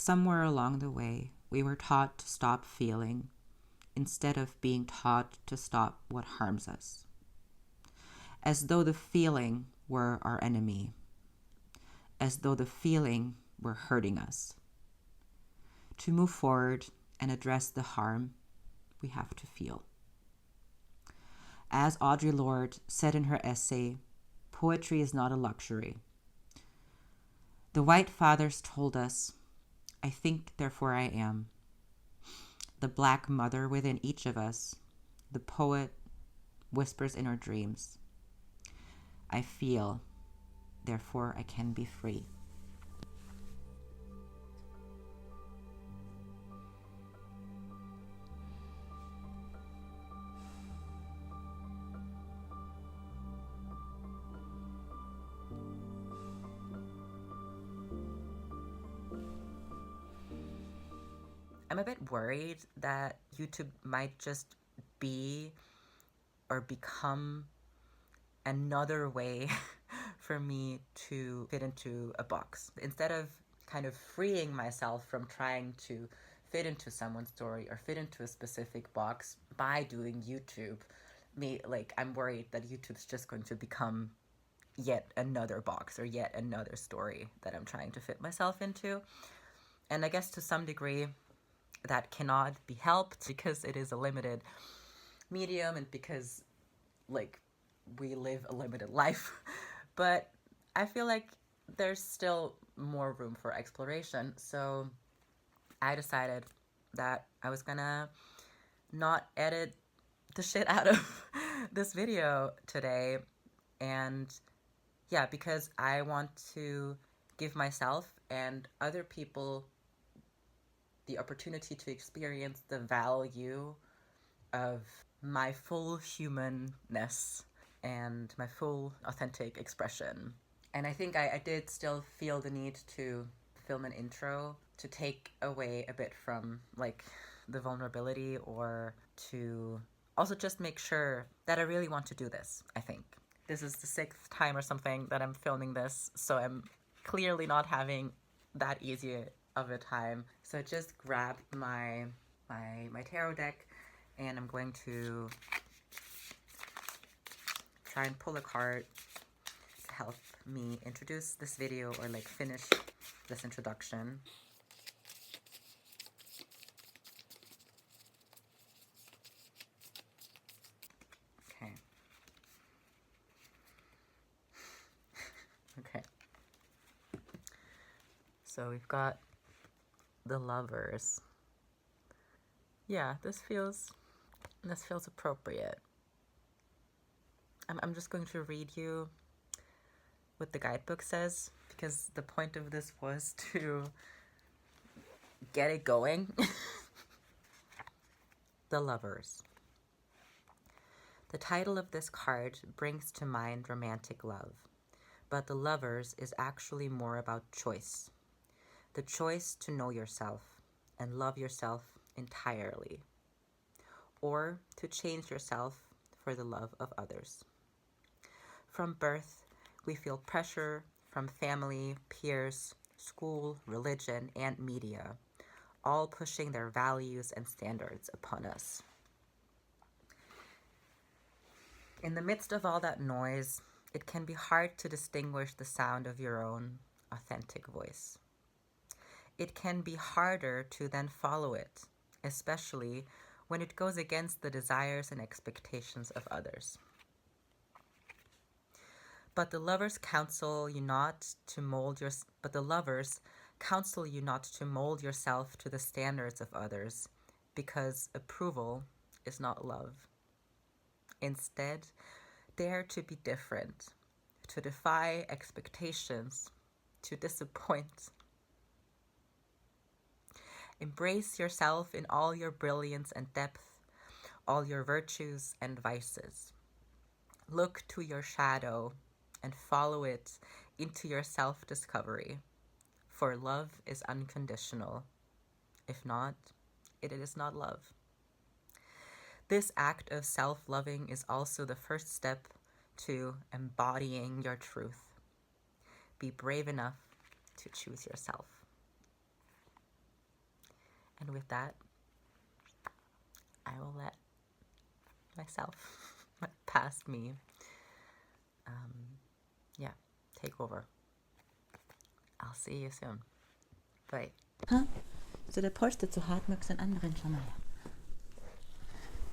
Somewhere along the way, we were taught to stop feeling instead of being taught to stop what harms us. As though the feeling were our enemy. As though the feeling were hurting us. To move forward and address the harm, we have to feel. As Audre Lorde said in her essay, poetry is not a luxury. The white fathers told us, I think, therefore I am. The black mother within each of us, the poet, whispers in our dreams. I feel, therefore I can be free. I'm a bit worried that YouTube might just be or become another way for me to fit into a box. Instead of kind of freeing myself from trying to fit into someone's story or fit into a specific box by doing YouTube, I'm worried that YouTube's just going to become yet another box or yet another story that I'm trying to fit myself into. And I guess to some degree, that cannot be helped because it is a limited medium and because we live a limited life. But I feel like there's still more room for exploration. So I decided that I was gonna not edit the shit out of this video today. And yeah, because I want to give myself and other people the opportunity to experience the value of my full humanness and my full authentic expression. And I think I did still feel the need to film an intro to take away a bit from the vulnerability, or to also just make sure that I really want to do this. I think this is the 6th time or something that I'm filming this, so I'm clearly not having that easy of a time. So I just grabbed my tarot deck and I'm going to try and pull a card to help me introduce this video or finish this introduction. Okay. Okay. So we've got the Lovers. Yeah, this feels appropriate. I'm just going to read you what the guidebook says, because the point of this was to get it going. The Lovers. The title of this card brings to mind romantic love, but the Lovers is actually more about choice. The choice to know yourself and love yourself entirely, or to change yourself for the love of others. From birth, we feel pressure from family, peers, school, religion, and media, all pushing their values and standards upon us. In the midst of all that noise, it can be hard to distinguish the sound of your own authentic voice. It can be harder to then follow it, especially when it goes against the desires and expectations of others. But the lovers counsel you not to mold yourself to the standards of others, because approval is not love. Instead, dare to be different, to defy expectations, to disappoint. Embrace yourself in all your brilliance and depth, all your virtues and vices. Look to your shadow and follow it into your self-discovery, for love is unconditional. If not, it is not love. This act of self-loving is also the first step to embodying your truth. Be brave enough to choose yourself. And with that, I will let myself, my past me, yeah, take over. I'll see you soon. Bye. Huh? So der polstert so hart, möchtest den anderen schon mal.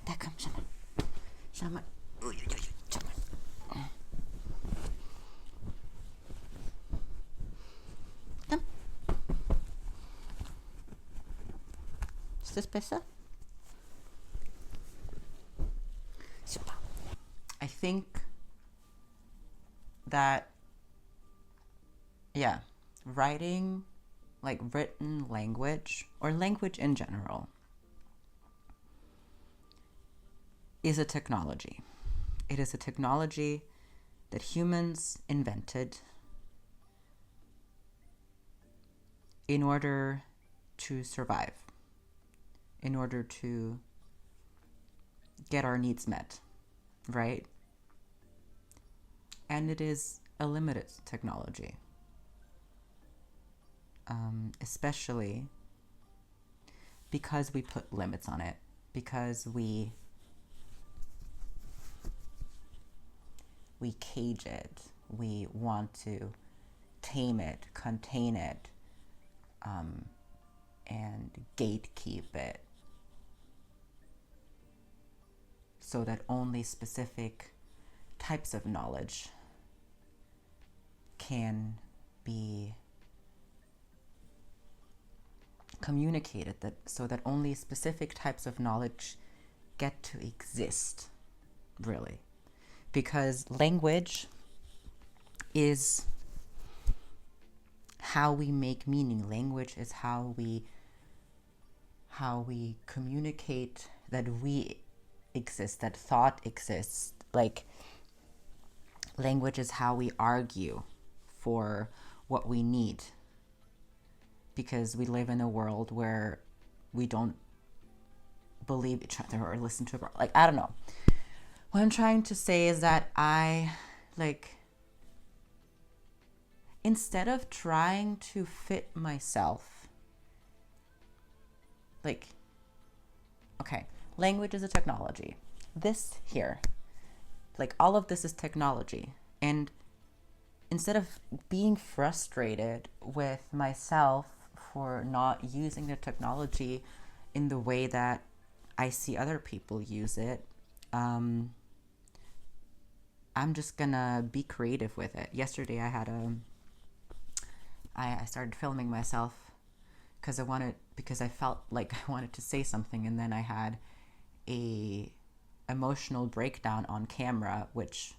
Da kommt schon mal. Schau mal. Uiuiui, schau mal. Komm. Ist das besser? Super. I think that, yeah, writing, like written language, or language in general, is a technology. It is a technology that humans invented in order to survive, in order to get our needs met, right? And it is a limited technology, especially because we put limits on it, because we cage it, we want to tame it, contain it, and gatekeep it, so that only specific types of knowledge can be communicated, so that only specific types of knowledge get to exist, really. Because language is how we make meaning. Language is how we communicate that we exist, that thought exists. Like, language is how we argue for what we need, because we live in a world where we don't believe each other or listen to, like, I don't know. What I'm trying to say is that instead of trying to fit myself, like, okay, language is a technology. This here, like, all of this is technology. And instead of being frustrated with myself for not using the technology in the way that I see other people use it, I'm just gonna be creative with it. Yesterday I had I started filming myself because I felt like I wanted to say something, and then I had a emotional breakdown on camera, which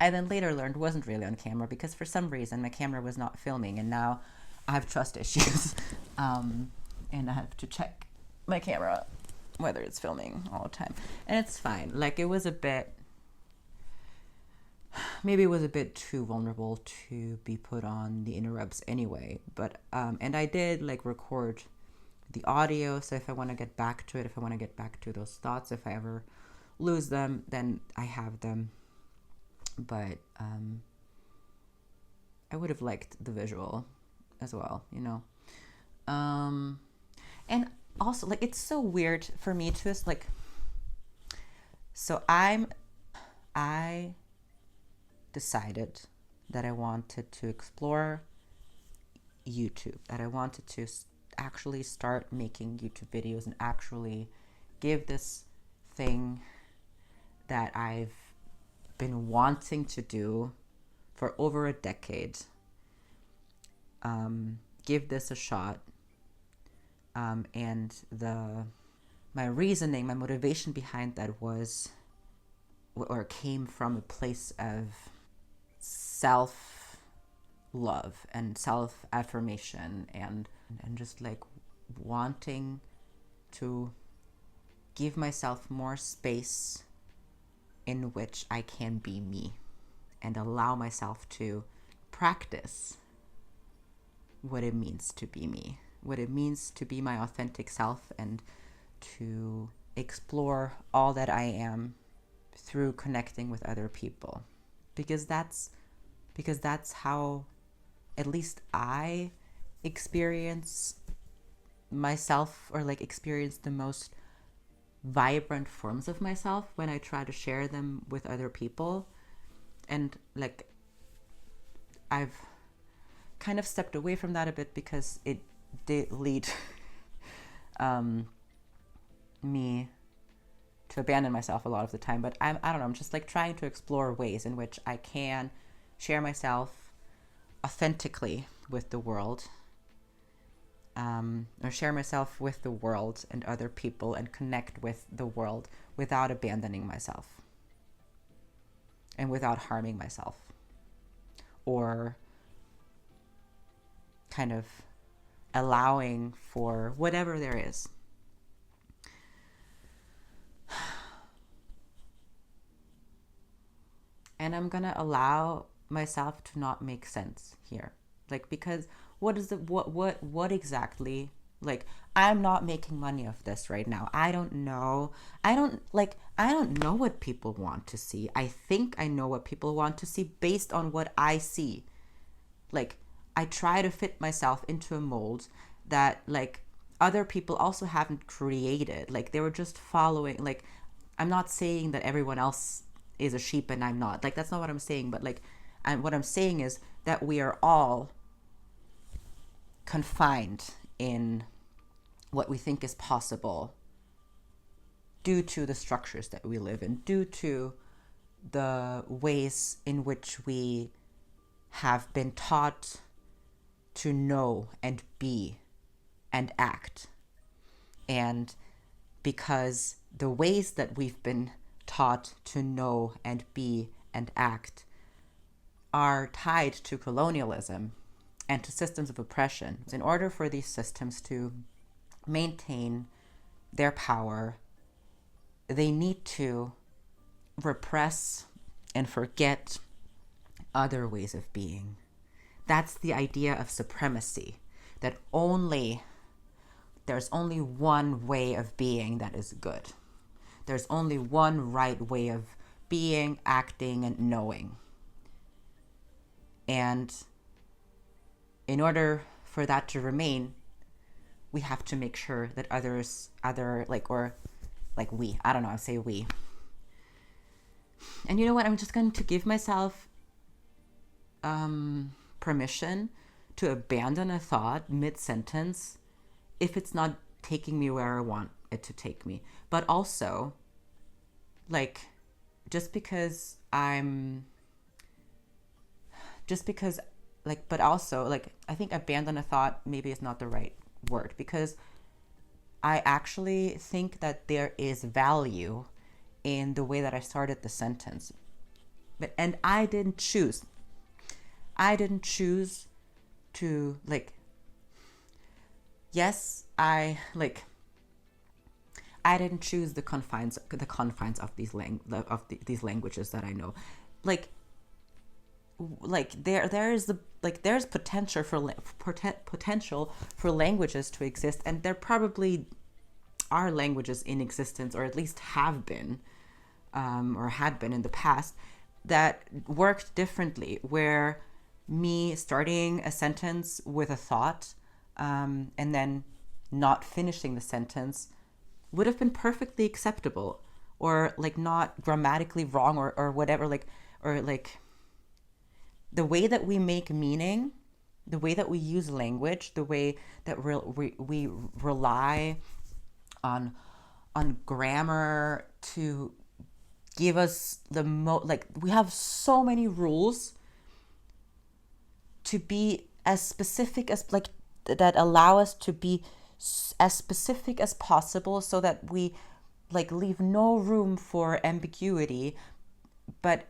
I then later learned wasn't really on camera, because for some reason my camera was not filming, and now I have trust issues, and I have to check my camera whether it's filming all the time, and it's fine. Like, it was a bit too vulnerable to be put on the interrupts anyway, but and I did like record the audio, so if I want to get back to it, if I want to get back to those thoughts, if I ever lose them, then I have them. But I would have liked the visual as well, you know. And also, like, it's so weird for me to, like, so I decided that I wanted to explore YouTube, that I wanted to actually start making YouTube videos and actually give this thing that I've been wanting to do for over a decade, give this a shot. And my reasoning, my motivation behind that was, or came from a place of self-love and self-affirmation, and just like wanting to give myself more space in which I can be me and allow myself to practice what it means to be me, what it means to be my authentic self, and to explore all that I am through connecting with other people. Because that's how at least I experience myself, or like experience the most vibrant forms of myself when I try to share them with other people. And like I've kind of stepped away from that a bit because it did lead me to abandon myself a lot of the time. But I don't know, I'm just like trying to explore ways in which I can share myself authentically with the world, or share myself with the world and other people and connect with the world without abandoning myself and without harming myself, or kind of allowing for whatever there is. And I'm gonna allow myself to not make sense here, like, because what exactly, like, I'm not making money off this right now. I don't know what people want to see. I think I know what people want to see based on what I see. Like, I try to fit myself into a mold that like other people also haven't created. Like, they were just following. Like, I'm not saying that everyone else is a sheep and I'm not. Like, that's not what I'm saying. But like, what I'm saying is that we are all confined in what we think is possible due to the structures that we live in, due to the ways in which we have been taught to know and be and act. And because the ways that we've been taught to know and be and act are tied to colonialism and to systems of oppression, in order for these systems to maintain their power, they need to repress and forget other ways of being. That's the idea of supremacy, that there's only one way of being that is good. There's only one right way of being, acting, and knowing. And in order for that to remain, we have to make sure that we, I don't know, I'll say we. And you know what? I'm just going to give myself permission to abandon a thought mid-sentence if it's not taking me where I want it to take me. But also, like, but also, like, I think abandon a thought maybe is not the right word, because I actually think that there is value in the way that I started the sentence. And I didn't choose to, like, yes, I didn't choose the confines of these languages that I know. There's potential for languages to exist, and there probably are languages in existence, or at least have been, or had been in the past, that worked differently, where me starting a sentence with a thought, and then not finishing the sentence would have been perfectly acceptable, or like not grammatically wrong, or whatever, or the way that we make meaning, the way that we use language, the way that we rely on grammar to give us we have so many rules to be as specific as, like, that allow us to be as specific as possible, so that we leave no room for ambiguity. But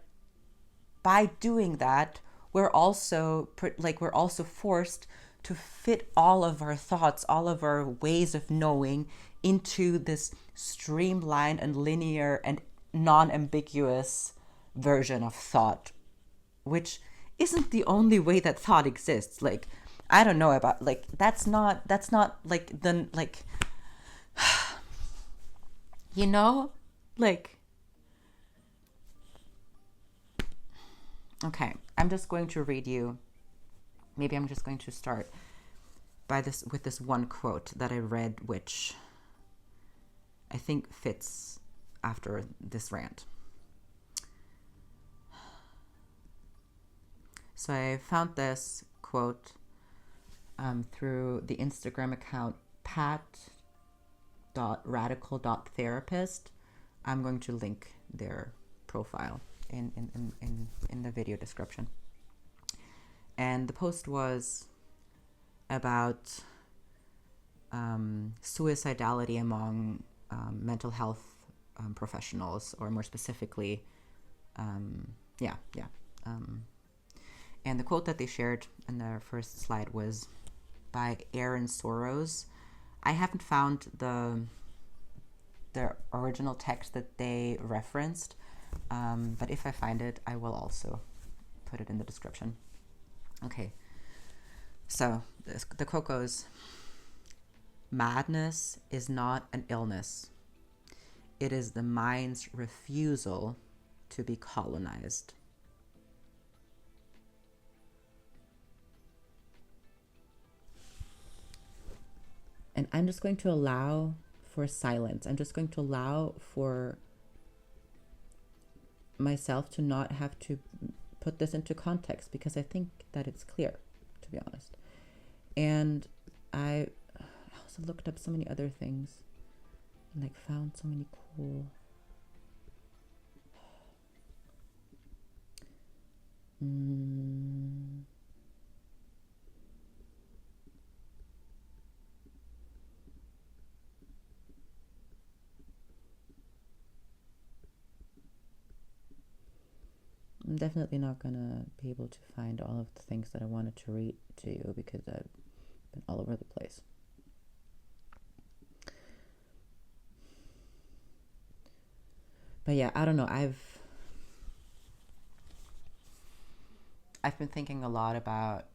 by doing that, we're also forced to fit all of our thoughts, all of our ways of knowing into this streamlined and linear and non-ambiguous version of thought, which isn't the only way that thought exists. Like, I don't know about, that's not you know, okay, I'm just going to read you. Maybe I'm just going to start with this one quote that I read, which I think fits after this rant. So I found this quote through the Instagram account pat.radical.therapist. I'm going to link their profile in the video description. And the post was about suicidality among mental health professionals, or more specifically, and the quote that they shared in their first slide was by Aaron Soros. I haven't found the original text that they referenced, but if I find it, I will also put it in the description. Okay, so the quote goes, "Madness is not an illness. It is the mind's refusal to be colonized." And I'm just going to allow for silence. I'm just going to allow for myself to not have to put this into context, because I think that it's clear, to be honest. And I also looked up so many other things and like found so many cool I'm definitely not gonna be able to find all of the things that I wanted to read to you, because I've been all over the place. But yeah, I don't know. I've been thinking a lot about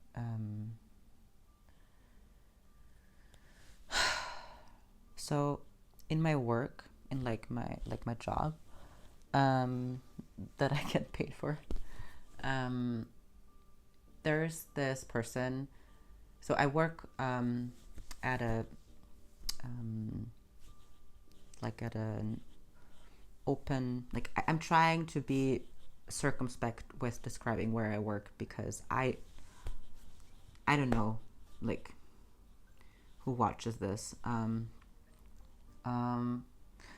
so in my work, in like my job, that I get paid for, there's this person. So I work at a at an open, I'm trying to be circumspect with describing where I work, because I don't know who watches this.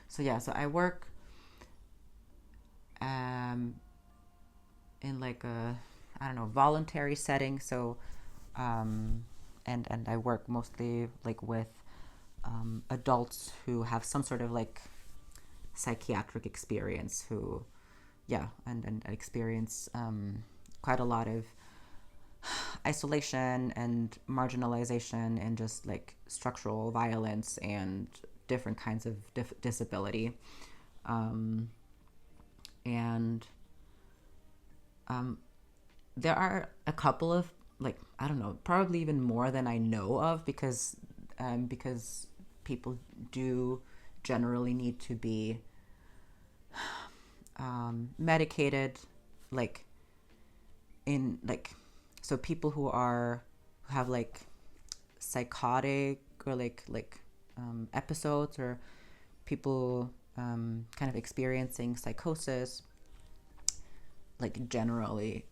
So I work in a voluntary setting. So and I work mostly with adults who have some sort of psychiatric experience, who and experience quite a lot of isolation and marginalization and just structural violence and different kinds of disability. There are a couple of probably even more than I know of, because people do generally need to be medicated, so people who have psychotic or episodes, or people kind of experiencing psychosis, generally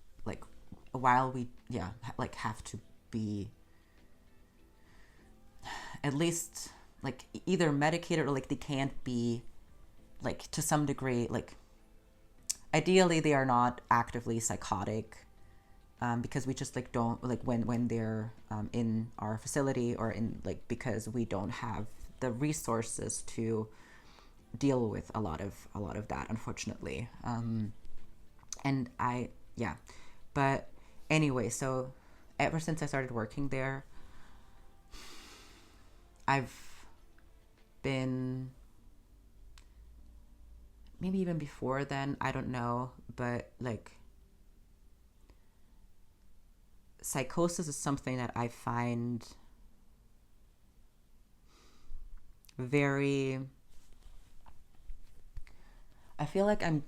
while we have to be at least either medicated, or they can't be to some degree, ideally they are not actively psychotic, because we just don't when they're in our facility, or in because we don't have the resources to deal with a lot of that, unfortunately. But anyway, so ever since I started working there, I've been, maybe even before then, I don't know, but psychosis is something that I find very, I feel like I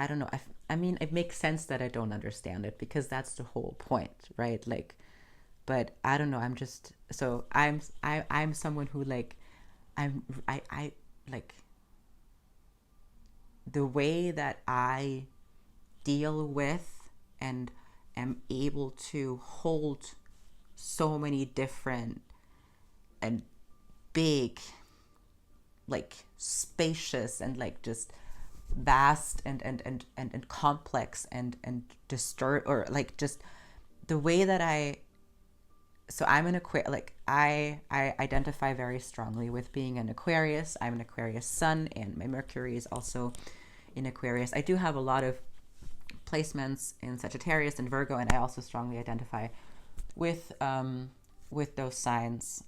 don't know, I mean, it makes sense that I don't understand it, because that's the whole point, right? but I don't know. I'm someone who like, I like the way that I deal with and am able to hold so many different and big, like spacious and like just vast and complex and disturb, or like just the way that I'm an Aquarius. Like I identify very strongly with being an Aquarius. I'm an Aquarius sun, and my Mercury is also in Aquarius. I do have a lot of placements in Sagittarius and Virgo, and I also strongly identify with those signs.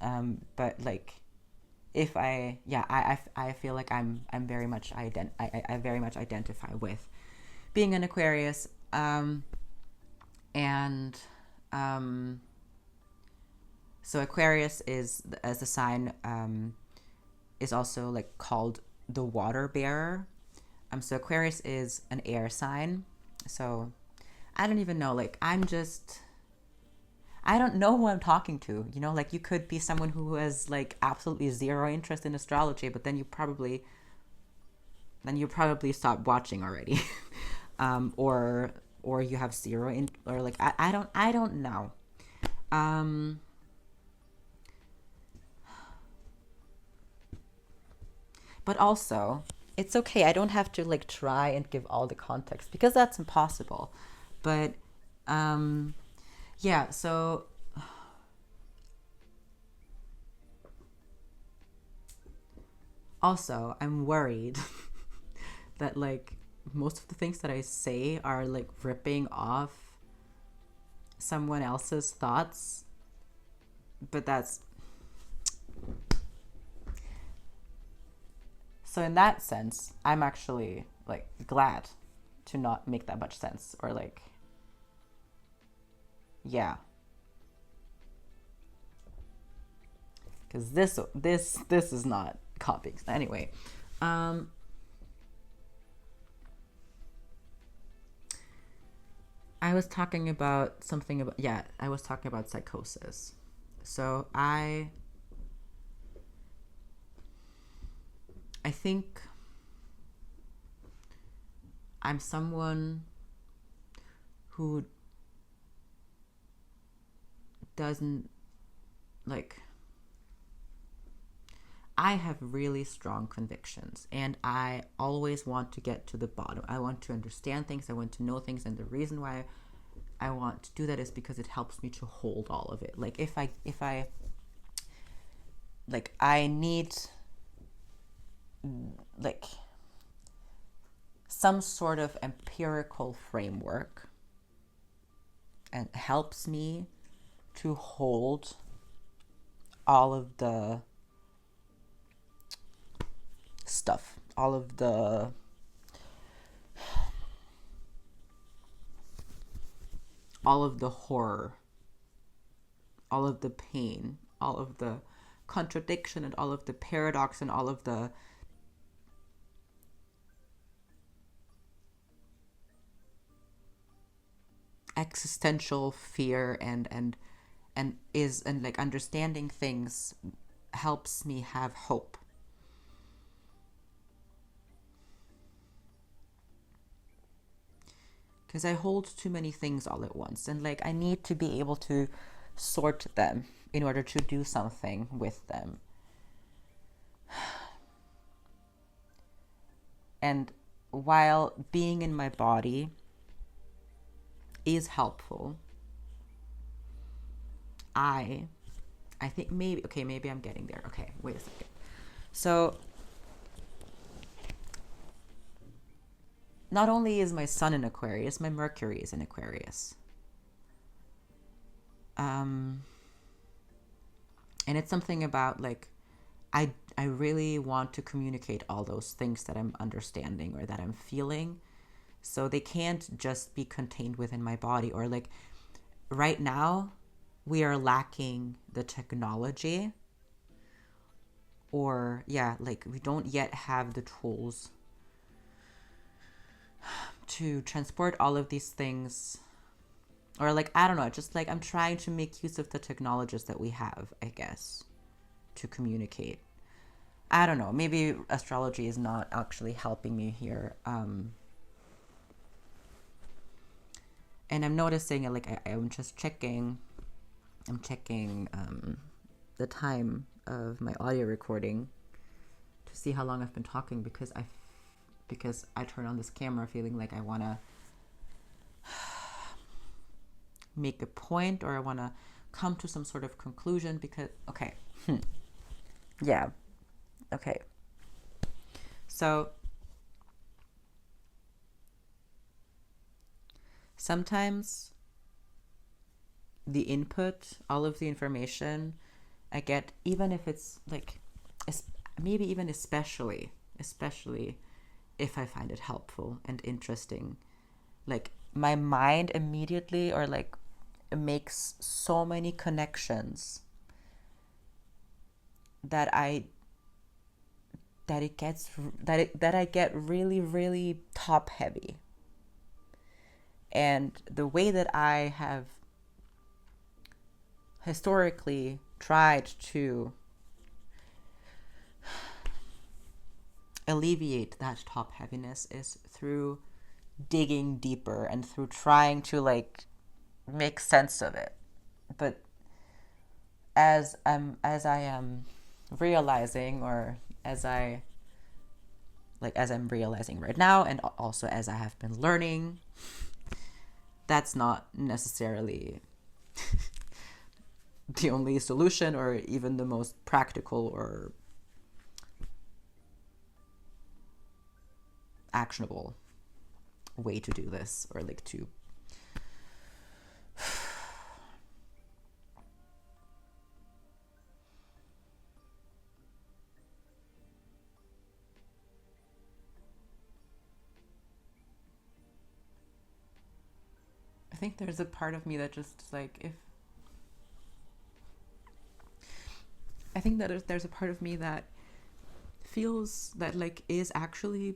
But like, if I feel like I'm very much I very much identify with being an Aquarius, and so Aquarius is, as a sign, is also like called the water bearer. So Aquarius is an air sign. So I don't even know, like I don't know who I'm talking to, you know, like you could be someone who has like absolutely zero interest in astrology, but then you probably stop watching already. Or you have zero or like I don't know. But also, it's okay. I don't have to like try and give all the context, because that's impossible. But yeah, so also I'm worried that like most of the things that I say are like ripping off someone else's thoughts. But that's, so in that sense, I'm actually like glad to not make that much sense, or like, yeah, because this is not copying anyway. I was talking about something about, I was talking about psychosis. So I think I'm someone who doesn't like, I have really strong convictions, and I always want to get to the bottom. I want to understand things. I want to know things. And the reason why I want to do that is because it helps me to hold all of it. Like if I like, I need like some sort of empirical framework, and helps me to hold all of the stuff, all of the horror, all of the pain, all of the contradiction, and all of the paradox, and all of the existential fear, and like understanding things helps me have hope. Because I hold too many things all at once, and like I need to be able to sort them in order to do something with them. And while being in my body is helpful, I think maybe I'm getting there. Okay, wait a second. So not only is my sun in Aquarius, my Mercury is in Aquarius. And it's something about like, I really want to communicate all those things that I'm understanding or that I'm feeling. So they can't just be contained within my body. Or like right now, we are lacking the technology, or like we don't yet have the tools to transport all of these things or like, I don't know, just like I'm trying to make use of the technologies that we have, I guess, to communicate. I don't know, maybe astrology is not actually helping me here. And I'm noticing, like, I'm just checking, the time of my audio recording to see how long I've been talking, because I turn on this camera feeling like I want to make a point, or I want to come to some sort of conclusion, because, okay. Yeah. Okay. So sometimes the input, all of the information I get, even if it's like, maybe even especially if I find it helpful and interesting, like my mind immediately, or like, makes so many connections that I get really, really top heavy. And the way that I have historically tried to alleviate that top heaviness is through digging deeper and through trying to like make sense of it. But as I am realizing, or as I'm realizing right now, and also as I have been learning, that's not necessarily the only solution, or even the most practical or actionable way to do this, or like to I think there's a part of me that just like, I think that there's a part of me that feels that like is actually.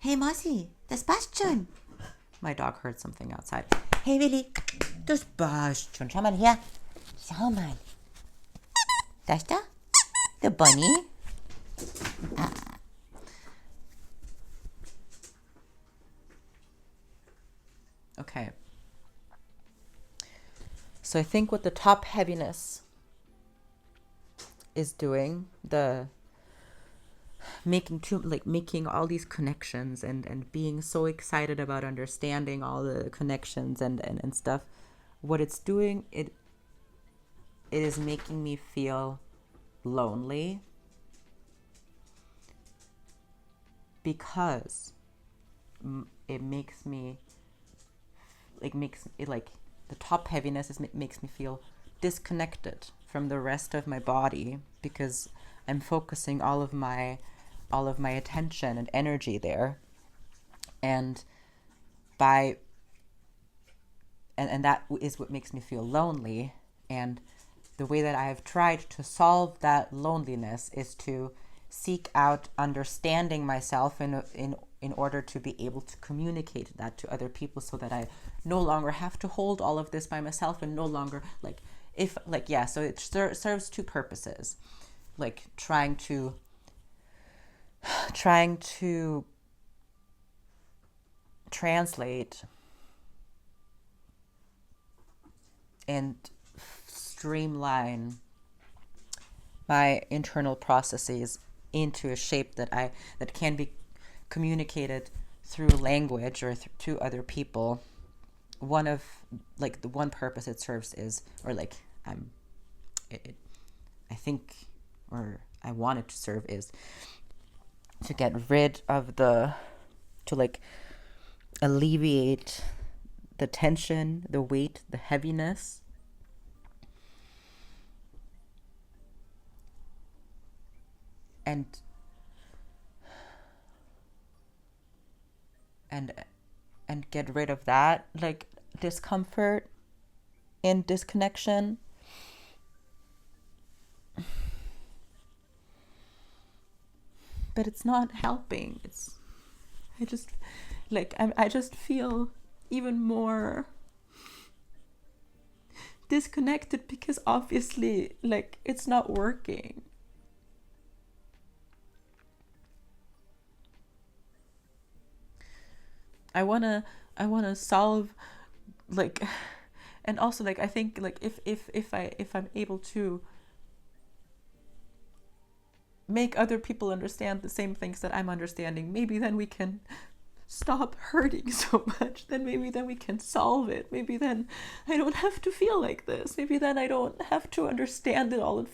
Hey Mossy, das passt schon. My dog heard something outside. Hey Willi, das passt schon. Schau mal her. Schau mal. Das da? The bunny. Okay. So I think what the top heaviness is doing, the making all these connections and being so excited about understanding all the connections and stuff, what it's doing, it is making me feel lonely, because it makes me the top heaviness makes me feel disconnected from the rest of my body, because I'm focusing all of my attention and energy there, and that is what makes me feel lonely. And the way that I have tried to solve that loneliness is to seek out understanding myself in order to be able to communicate that to other people, so that I no longer have to hold all of this by myself, and no longer so it serves two purposes, like trying to translate and streamline my internal processes into a shape that can be communicated through language or to other people. The one purpose it serves is, or like I think, or I want it to serve, is to get rid of to alleviate the tension, the weight, the heaviness, and get rid of that like discomfort and disconnection. But it's not helping. I just feel even more disconnected, because obviously, like, it's not working. I wanna solve, like, and also, like, I think, like, if I'm able to make other people understand the same things that I'm understanding, maybe then we can stop hurting so much. Then maybe then we can solve it. Maybe then I don't have to feel like this. Maybe then I don't have to understand it all,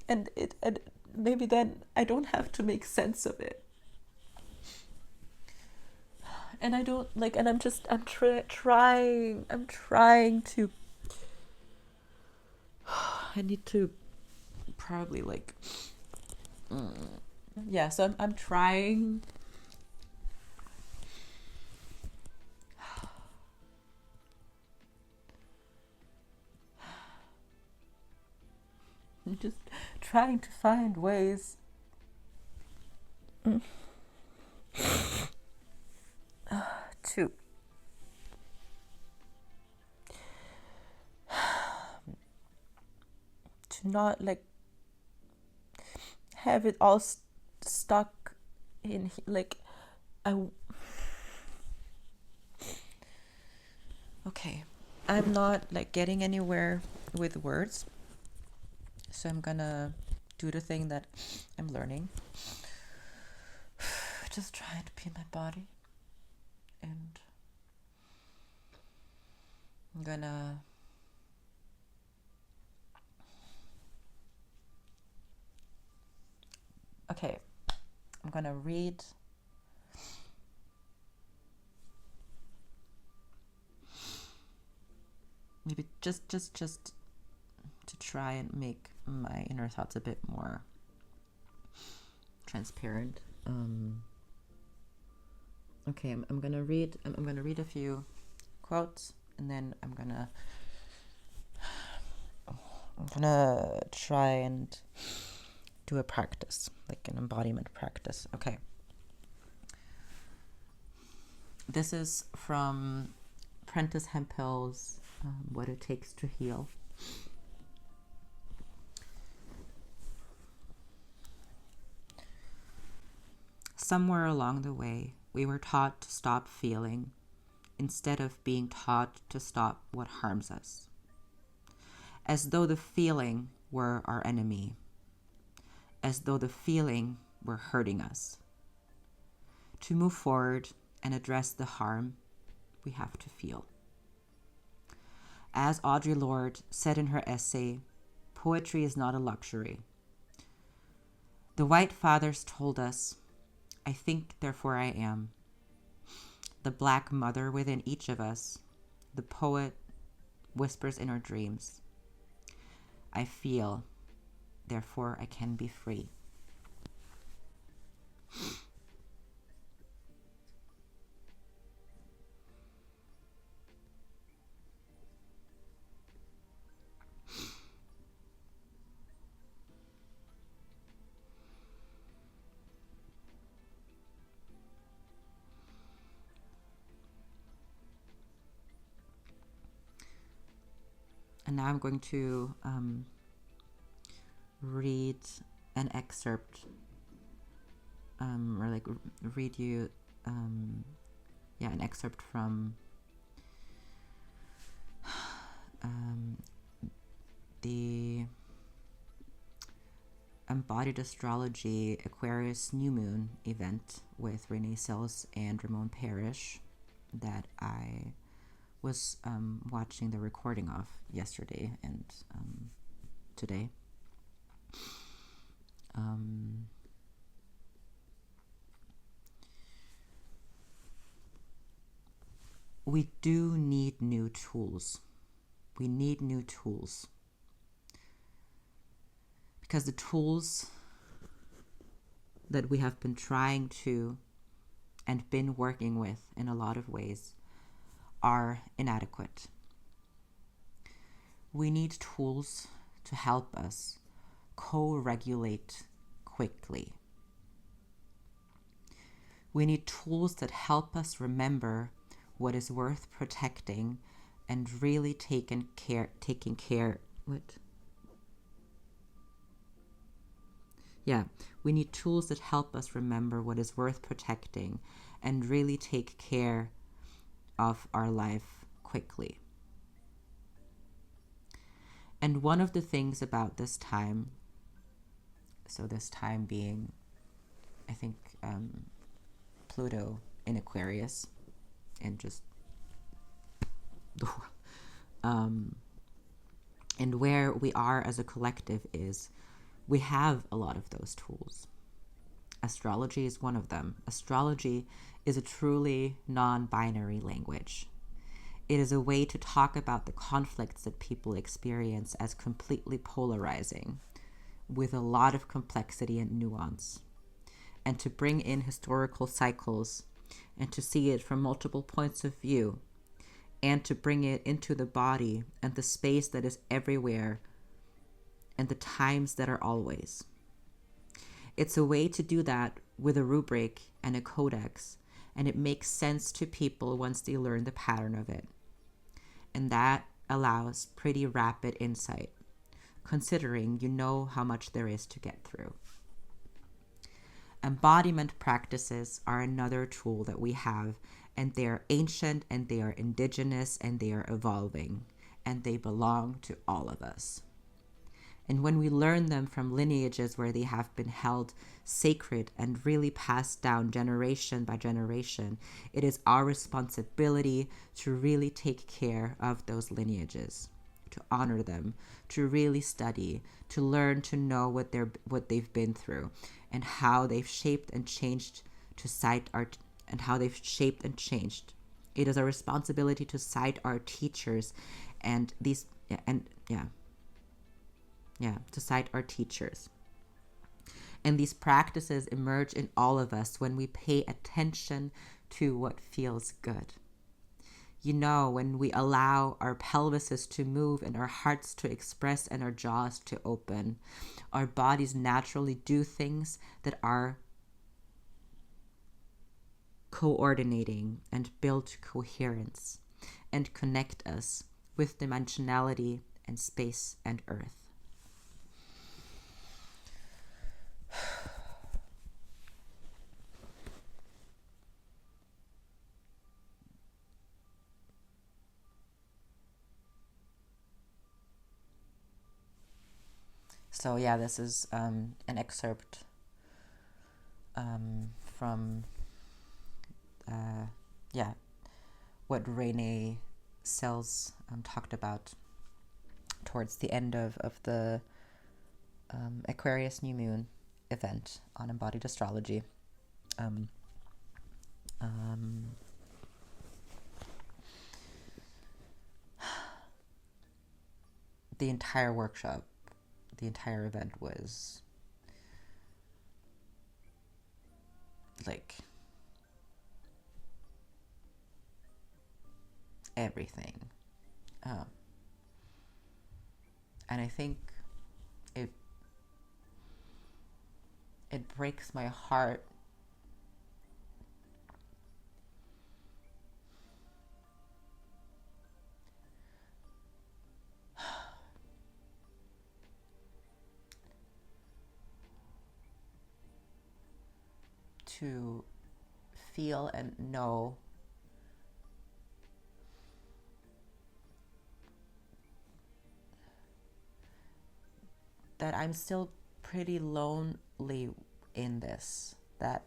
and maybe then I don't have to make sense of it. And I don't, like, and I'm trying to, I need to probably, like, yeah, so I'm trying. I'm just trying to find ways to not, like, have it all stuck in, like, I okay, I'm not, like, getting anywhere with words, so I'm gonna do the thing that I'm learning, just trying to be in my body, and I'm gonna okay, I'm gonna read maybe just to try and make my inner thoughts a bit more transparent. Okay, I'm gonna read a few quotes, and then I'm gonna try and do a practice, like an embodiment practice. Okay. This is from Prentis Hemphill's What It Takes to Heal. Somewhere along the way, we were taught to stop feeling instead of being taught to stop what harms us, as though the feeling were our enemy, as though the feeling were hurting us. To move forward and address the harm, we have to feel. As Audre Lorde said in her essay, poetry is not a luxury. The white fathers told us, I think, therefore I am. The black mother within each of us, the poet, whispers in our dreams. I feel, therefore I can be free. And now I'm going to read an excerpt, or like read you, an excerpt from the Embodied Astrology Aquarius New Moon event with Renee Sills and Ramon Parrish that I was watching the recording of yesterday and today. We do need new tools. We need new tools. Because the tools that we have been trying to and been working with in a lot of ways are inadequate. We need tools to help us co-regulate quickly. We need tools that help us remember what is worth protecting, and really taking care. We need tools that help us remember what is worth protecting and really take care of our life quickly. And one of the things about this time, so this time being, I think, Pluto in Aquarius, and just the world, and where we are as a collective is, we have a lot of those tools. Astrology is one of them. Astrology is a truly non-binary language. It is a way to talk about the conflicts that people experience as completely polarizing, with a lot of complexity and nuance, and to bring in historical cycles and to see it from multiple points of view, and to bring it into the body and the space that is everywhere and the times that are always. It's a way to do that with a rubric and a codex, and it makes sense to people once they learn the pattern of it. And that allows pretty rapid insight, considering you know how much there is to get through. Embodiment practices are another tool that we have, and they are ancient, and they are indigenous, and they are evolving, and they belong to all of us. And when we learn them from lineages where they have been held sacred and really passed down generation by generation, it is our responsibility to really take care of those lineages, to honor them, to really study, to learn to know what they've been through, and how they've shaped and changed to cite our and how they've shaped and changed. It is our responsibility to cite our teachers to cite our teachers. And these practices emerge in all of us when we pay attention to what feels good. You know, when we allow our pelvises to move and our hearts to express and our jaws to open, our bodies naturally do things that are coordinating and build coherence and connect us with dimensionality and space and earth. So yeah, this is an excerpt from what Renee Sells talked about towards the end of the Aquarius New Moon event on embodied astrology. The entire workshop, the entire event was like everything. And I think it breaks my heart to feel and know that I'm still pretty lonely in this, that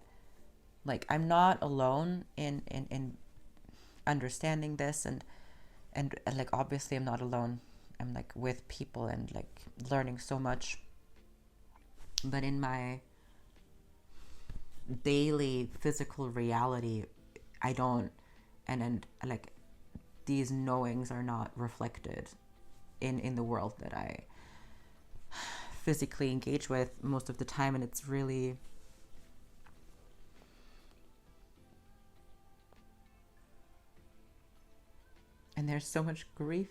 like I'm not alone in understanding this, and like obviously I'm not alone. I'm like with people and like learning so much, but in my daily physical reality I don't, and like these knowings are not reflected in the world that I physically engage with most of the time. And it's really and there's so much grief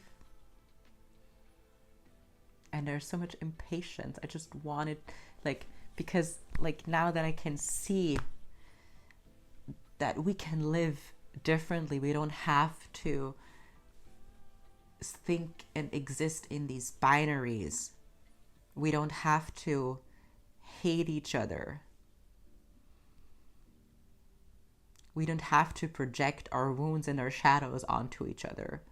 and there's so much impatience. I just wanted, like, because like now that I can see that we can live differently. We don't have to think and exist in these binaries. We don't have to hate each other. We don't have to project our wounds and our shadows onto each other.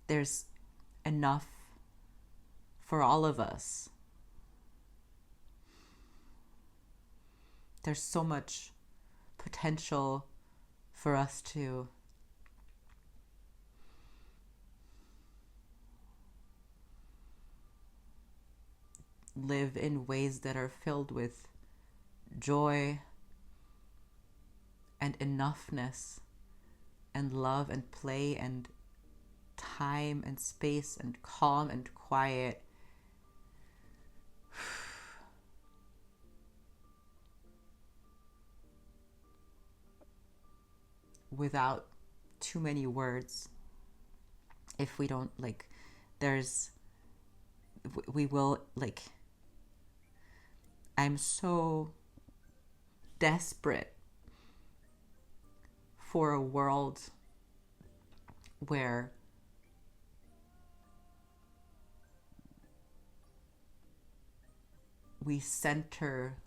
There's enough for all of us. There's so much potential for us to live in ways that are filled with joy and enoughness and love and play and time and space and calm and quiet. Without too many words. If we don't we will I'm so desperate for a world where we center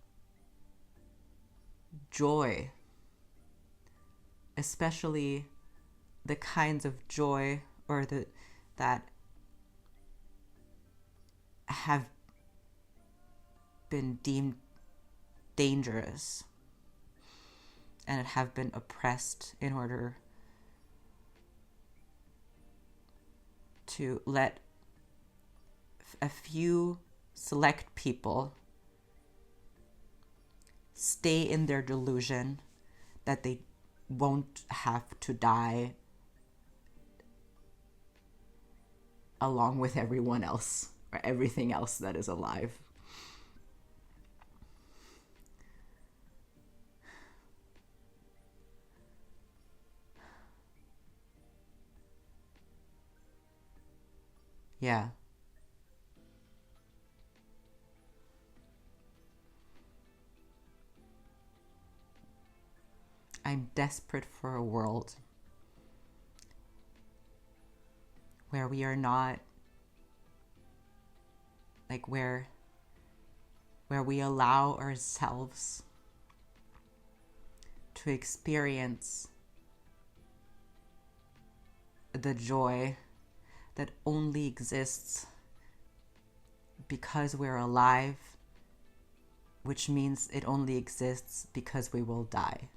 joy, especially the kinds of joy or that have been deemed dangerous and have been oppressed in order to let a few select people stay in their delusion that they won't have to die along with everyone else or everything else that is alive. Yeah. I'm desperate for a world where we are not where we allow ourselves to experience the joy that only exists because we're alive, which means it only exists because we will die.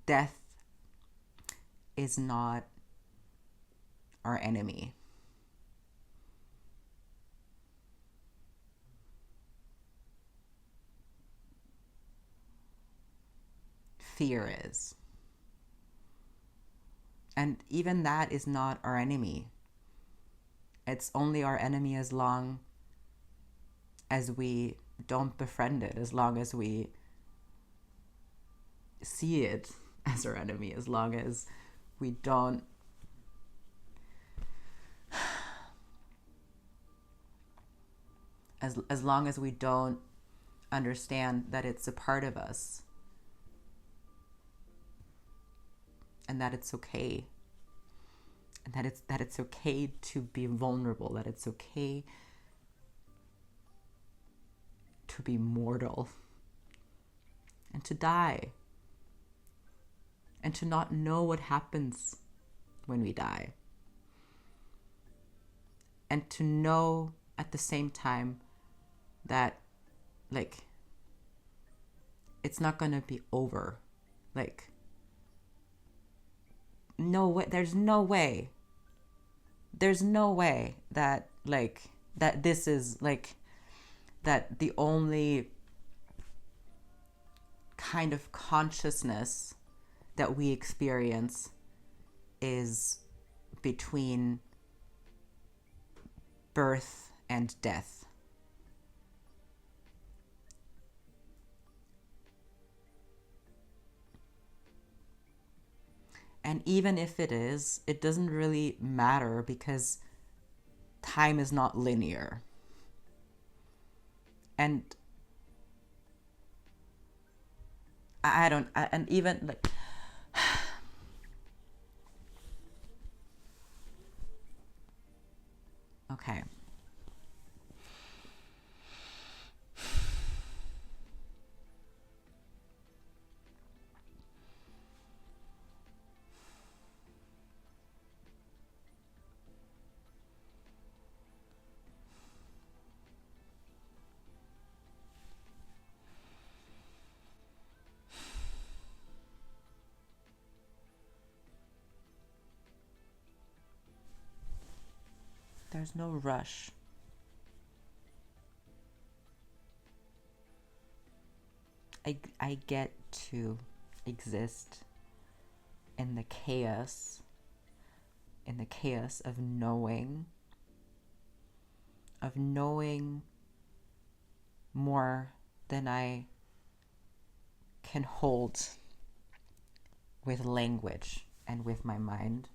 Death is not our enemy. Fear is. And even that is not our enemy. It's only our enemy as long as we don't befriend it, as long as we see it as our enemy, as long as we don't as long as we don't understand that it's a part of us and that it's okay, and that it's okay to be vulnerable, that it's okay to be mortal and to die and to not know what happens when we die, and to know at the same time that it's not gonna be over. No way, there's no way that that this is that the only kind of consciousness that we experience is between birth and death. And even if it is, it doesn't really matter, because time is not linear. And and even like, okay. There's no rush. I get to exist in the chaos of knowing more than I can hold with language and with my mind.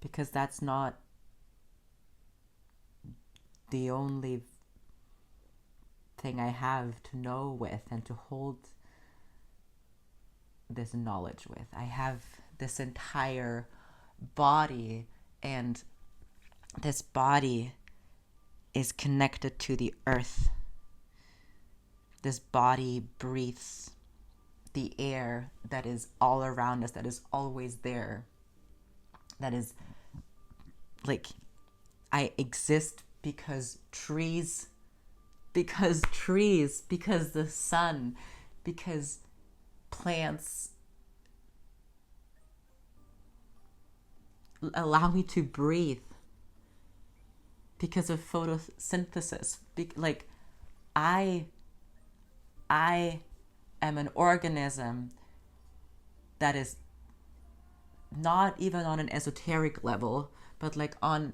Because that's not the only thing I have to know with and to hold this knowledge with. I have this entire body, and this body is connected to the earth. This body breathes the air that is all around us, that is always there. That is like, I exist because trees, because the sun, because plants allow me to breathe, because of photosynthesis. Like, I am an organism that is not even on an esoteric level, but like on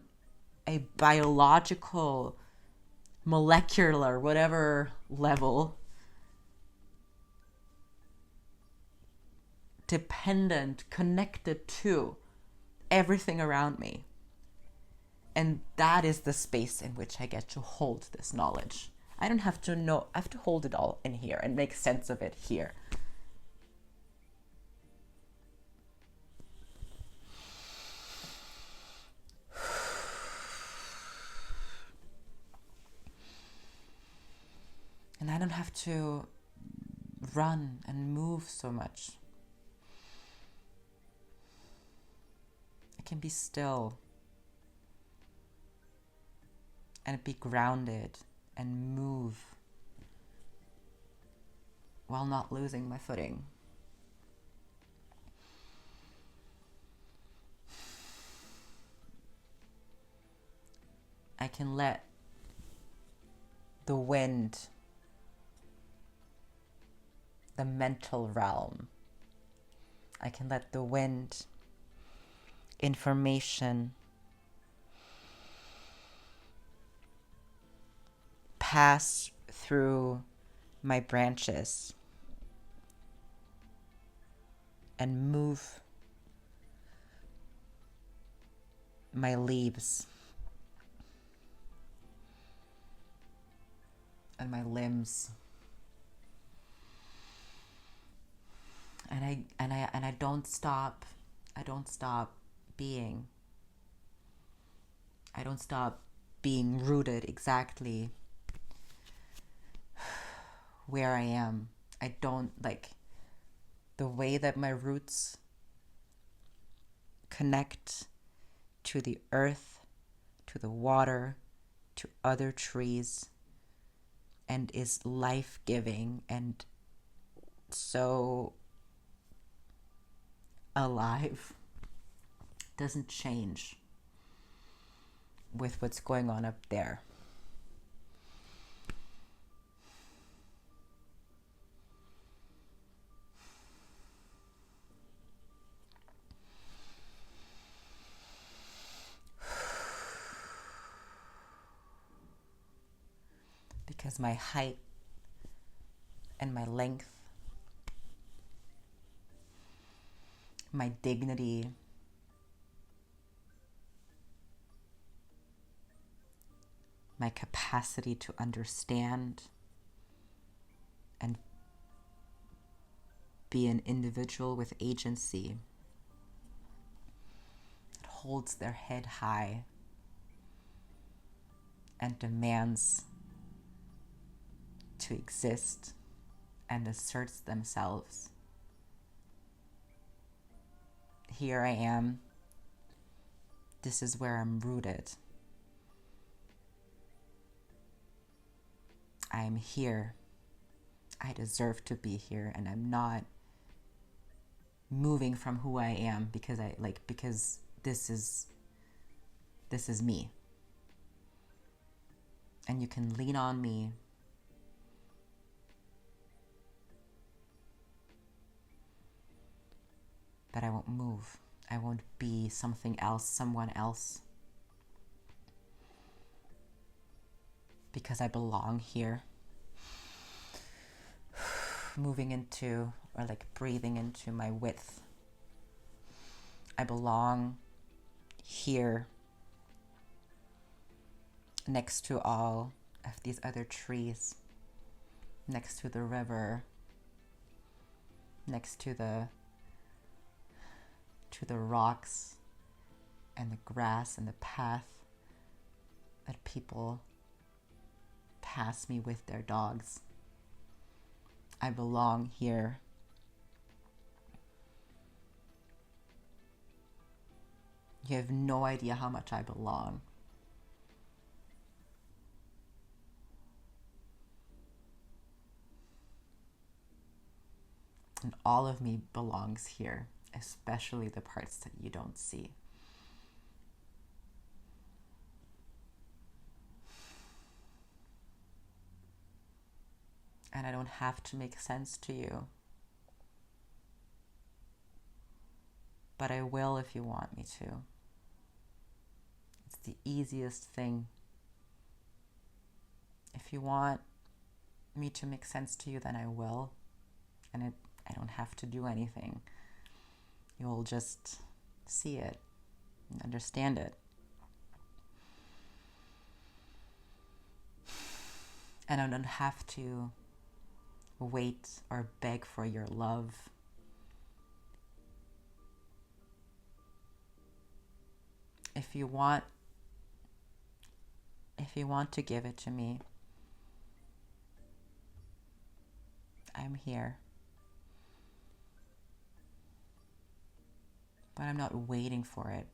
a biological, molecular, whatever level, dependent, connected to everything around me. And that is the space in which I get to hold this knowledge. I don't have to know, I have to hold it all in here and make sense of it here. And I don't have to run and move so much. I can be still and be grounded and move while not losing my footing. I can let the wind, the mental realm, I can let the wind, information, pass through my branches and move my leaves and my limbs. And I don't stop. I don't stop being. I don't stop being rooted exactly where I am. I don't, like, the way that my roots connect to the earth, to the water, to other trees, and is life-giving and so alive, doesn't change with what's going on up there. Because my height and my length, my dignity, my capacity to understand and be an individual with agency that holds their head high and demands to exist and asserts themselves. Here I am. This is where I'm rooted. I am here. I deserve to be here, and I'm not moving from who I am because this is me. And you can lean on me. But I won't move. I won't be something else, someone else. Because I belong here. Moving into, or like breathing into my width. I belong here. Next to all of these other trees. Next to the river. Next to the rocks and the grass and the path that people pass me with their dogs. I belong here. You have no idea how much I belong. And all of me belongs here, especially the parts that you don't see. And I don't have to make sense to you. But I will if you want me to. It's the easiest thing. If you want me to make sense to you, then I will. And I don't have to do anything. You'll just see it and understand it. And I don't have to wait or beg for your love. If you want to give it to me, I'm here. But I'm not waiting for it.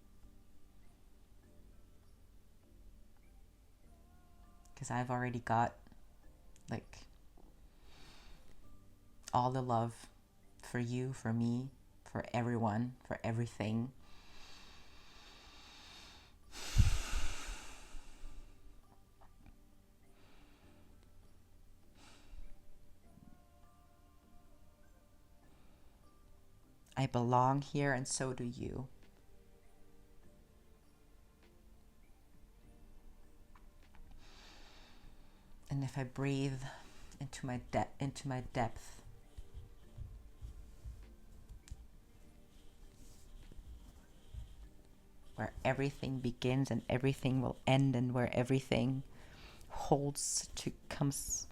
Because I've already got all the love for you, for me, for everyone, for everything. I belong here, and so do you. And if I breathe into my depth, where everything begins and everything will end, and where everything comes.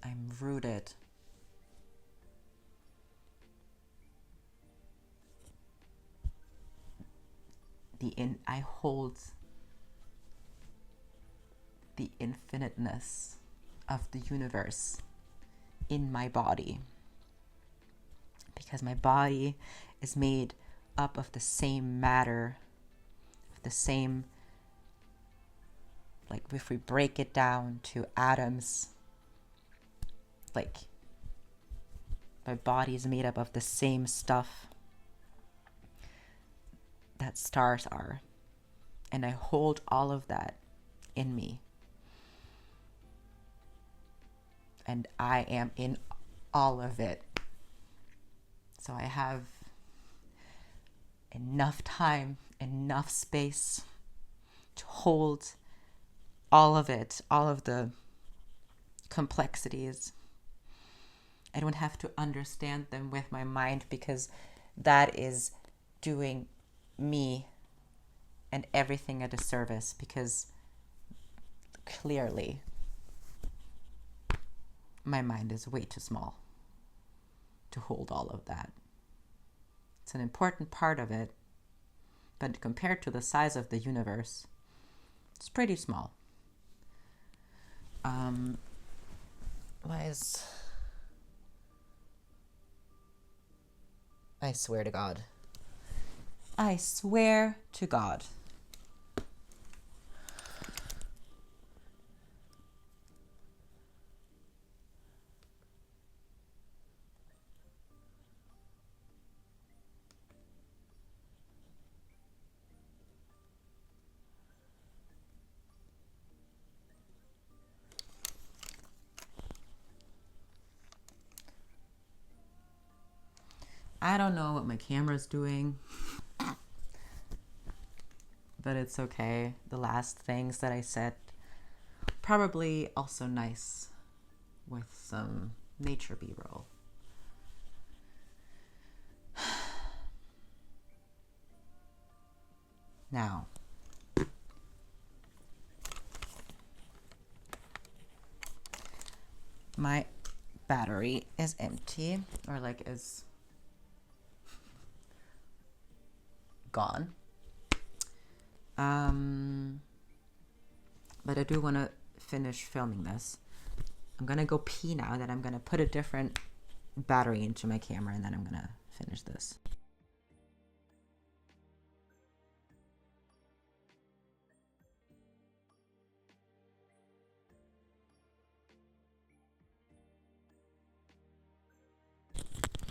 I'm rooted. I hold the infiniteness of the universe in my body. Because my body is made up of the same matter, the same, if we break it down to atoms, my body is made up of the same stuff that stars are. And I hold all of that in me. And I am in all of it. So I have enough time, enough space to hold all of it, all of the complexities. I don't have to understand them with my mind, because that is doing me and everything a disservice, because clearly my mind is way too small to hold all of that. It's an important part of it, but compared to the size of the universe, it's pretty small. I swear to God. I swear to God. I don't know what my camera's doing, but it's okay. The last things that I said, probably also nice with some nature B-roll. Now, my battery is empty, or like is gone. But I do want to finish filming this. I'm gonna go pee now, then I'm gonna put a different battery into my camera, and then I'm gonna finish this.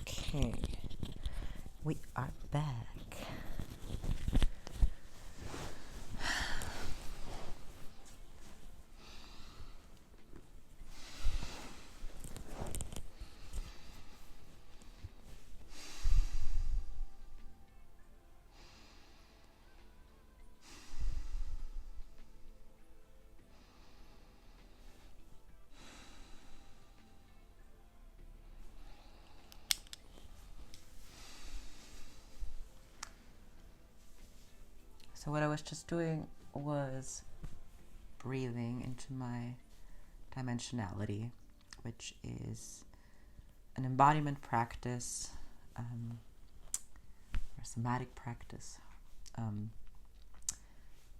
Okay, we are back. So what I was just doing was breathing into my dimensionality, which is an embodiment practice, or a somatic practice.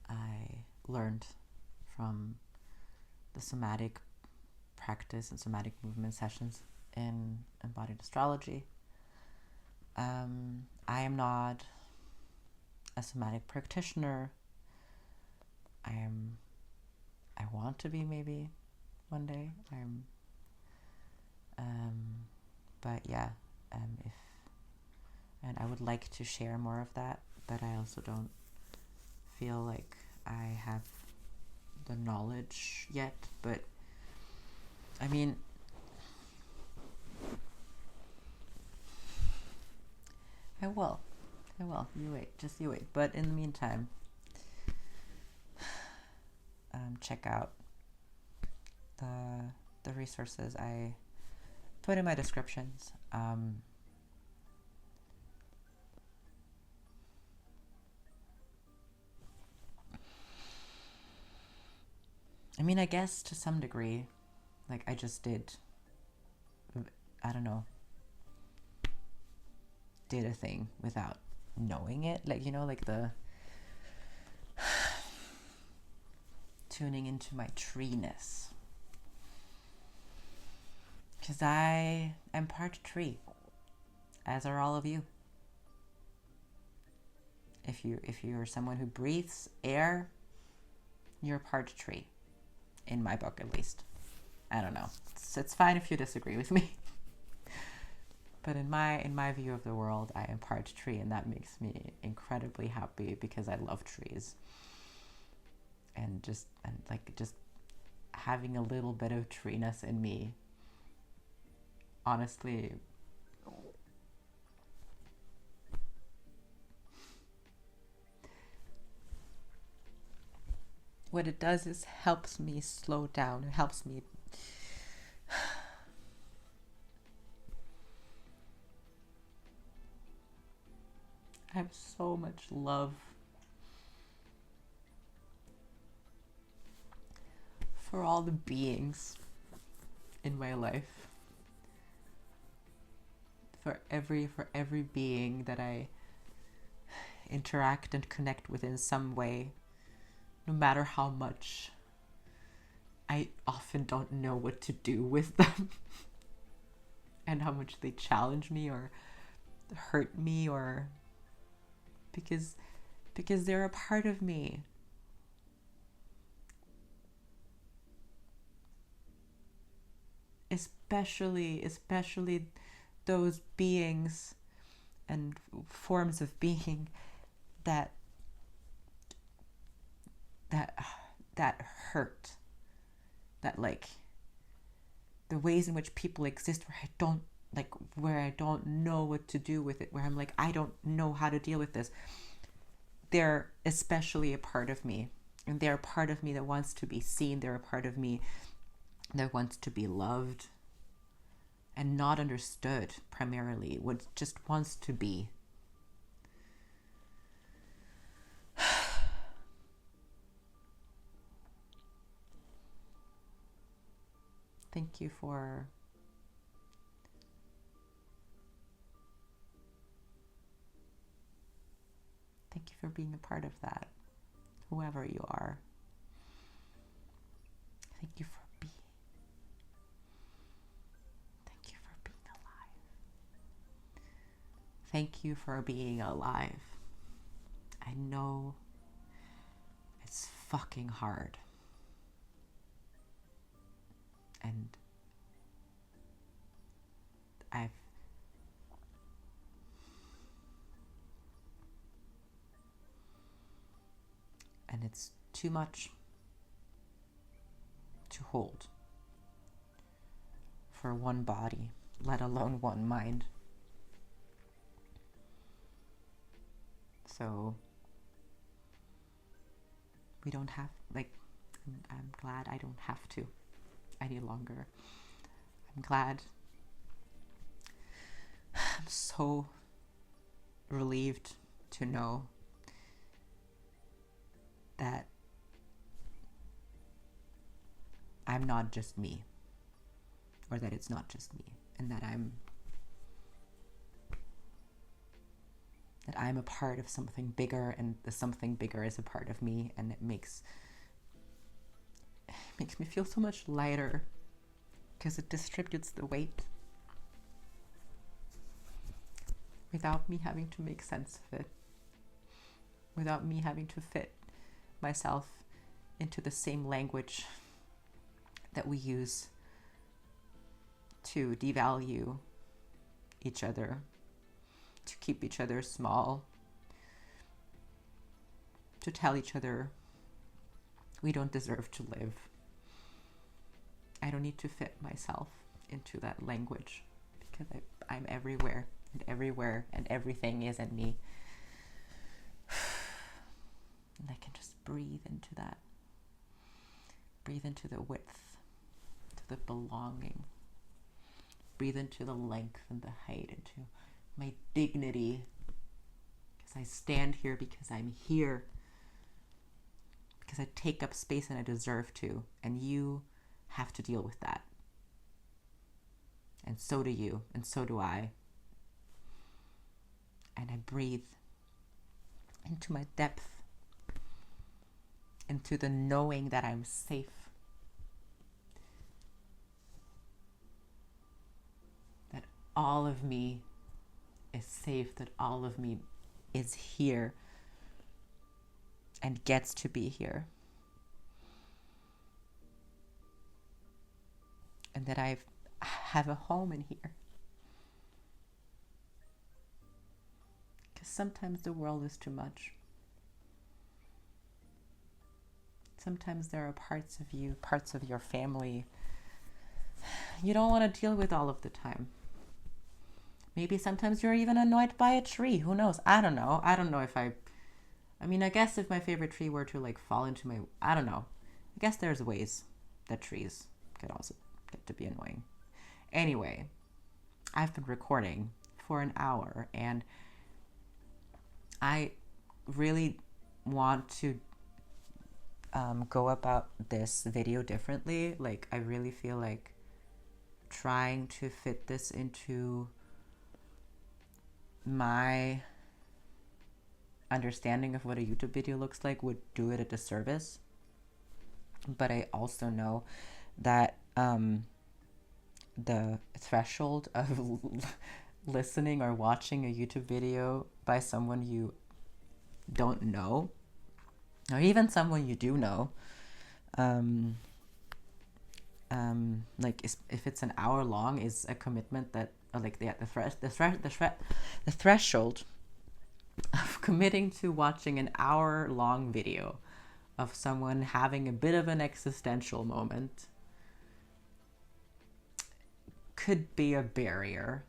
I learned from the somatic practice and somatic movement sessions in embodied astrology. I am not a somatic practitioner. I want to be, maybe one day. But yeah, and I would like to share more of that, but I also don't feel like I have the knowledge yet. But I mean, I will. You wait. But in the meantime, check out the resources I put in my descriptions. I mean, I guess to some degree, like I just did, I don't know, did a thing without knowing it, like, you know, like the tuning into my treeness, because I am part tree, as are all of you. If you're someone who breathes air, you're part tree, in my book at least. I don't know, it's fine if you disagree with me. But in my view of the world, I am part tree, and that makes me incredibly happy, because I love trees. And just having a little bit of treeness in me, honestly, what it does is helps me slow down. It helps me I have so much love for all the beings in my life. For every being that I interact and connect with in some way, no matter how much I often don't know what to do with them and how much they challenge me or hurt me, or because they're a part of me. Especially those beings and forms of being that hurt, that like the ways in which people exist where I don't know what to do with it, where I'm like, I don't know how to deal with this. They're especially a part of me, and they're a part of me that wants to be seen. They're a part of me that wants to be loved and not understood, primarily, what just wants to be. Thank you for being a part of that, whoever you are. Thank you for being alive. Thank you for being alive. I know it's fucking hard. And it's too much to hold for one body, let alone one mind. So we don't have, I'm glad I don't have to any longer. I'm glad. I'm so relieved to know that I'm not just me, or that it's not just me, and that I'm a part of something bigger, and the something bigger is a part of me, and it makes me feel so much lighter, because it distributes the weight without me having to make sense of it, without me having to fit myself into the same language that we use to devalue each other, to keep each other small, to tell each other we don't deserve to live. I don't need to fit myself into that language, because I'm everywhere, and everything is in me. And I can just breathe into that. Breathe into the width, to the belonging. Breathe into the length and the height, into my dignity. Because I stand here because I'm here. Because I take up space and I deserve to. And you have to deal with that. And so do you, and so do I. And I breathe into my depth, into the knowing that I'm safe. That all of me is safe, that all of me is here and gets to be here. And that I have a home in here. Because sometimes the world is too much. Sometimes there are parts of you, parts of your family, you don't want to deal with all of the time. Maybe sometimes you're even annoyed by a tree. Who knows? I don't know. I don't know if I guess if my favorite tree were to fall into my, I don't know. I guess there's ways that trees could also get to be annoying. Anyway, I've been recording for an hour, and I really want to go about this video differently. Like, I really feel like trying to fit this into my understanding of what a YouTube video looks like would do it a disservice. But I also know that the threshold of listening or watching a YouTube video by someone you don't know, or even someone you do know, like if it's an hour long, is a commitment that, like, the threshold of committing to watching an hour long video of someone having a bit of an existential moment could be a barrier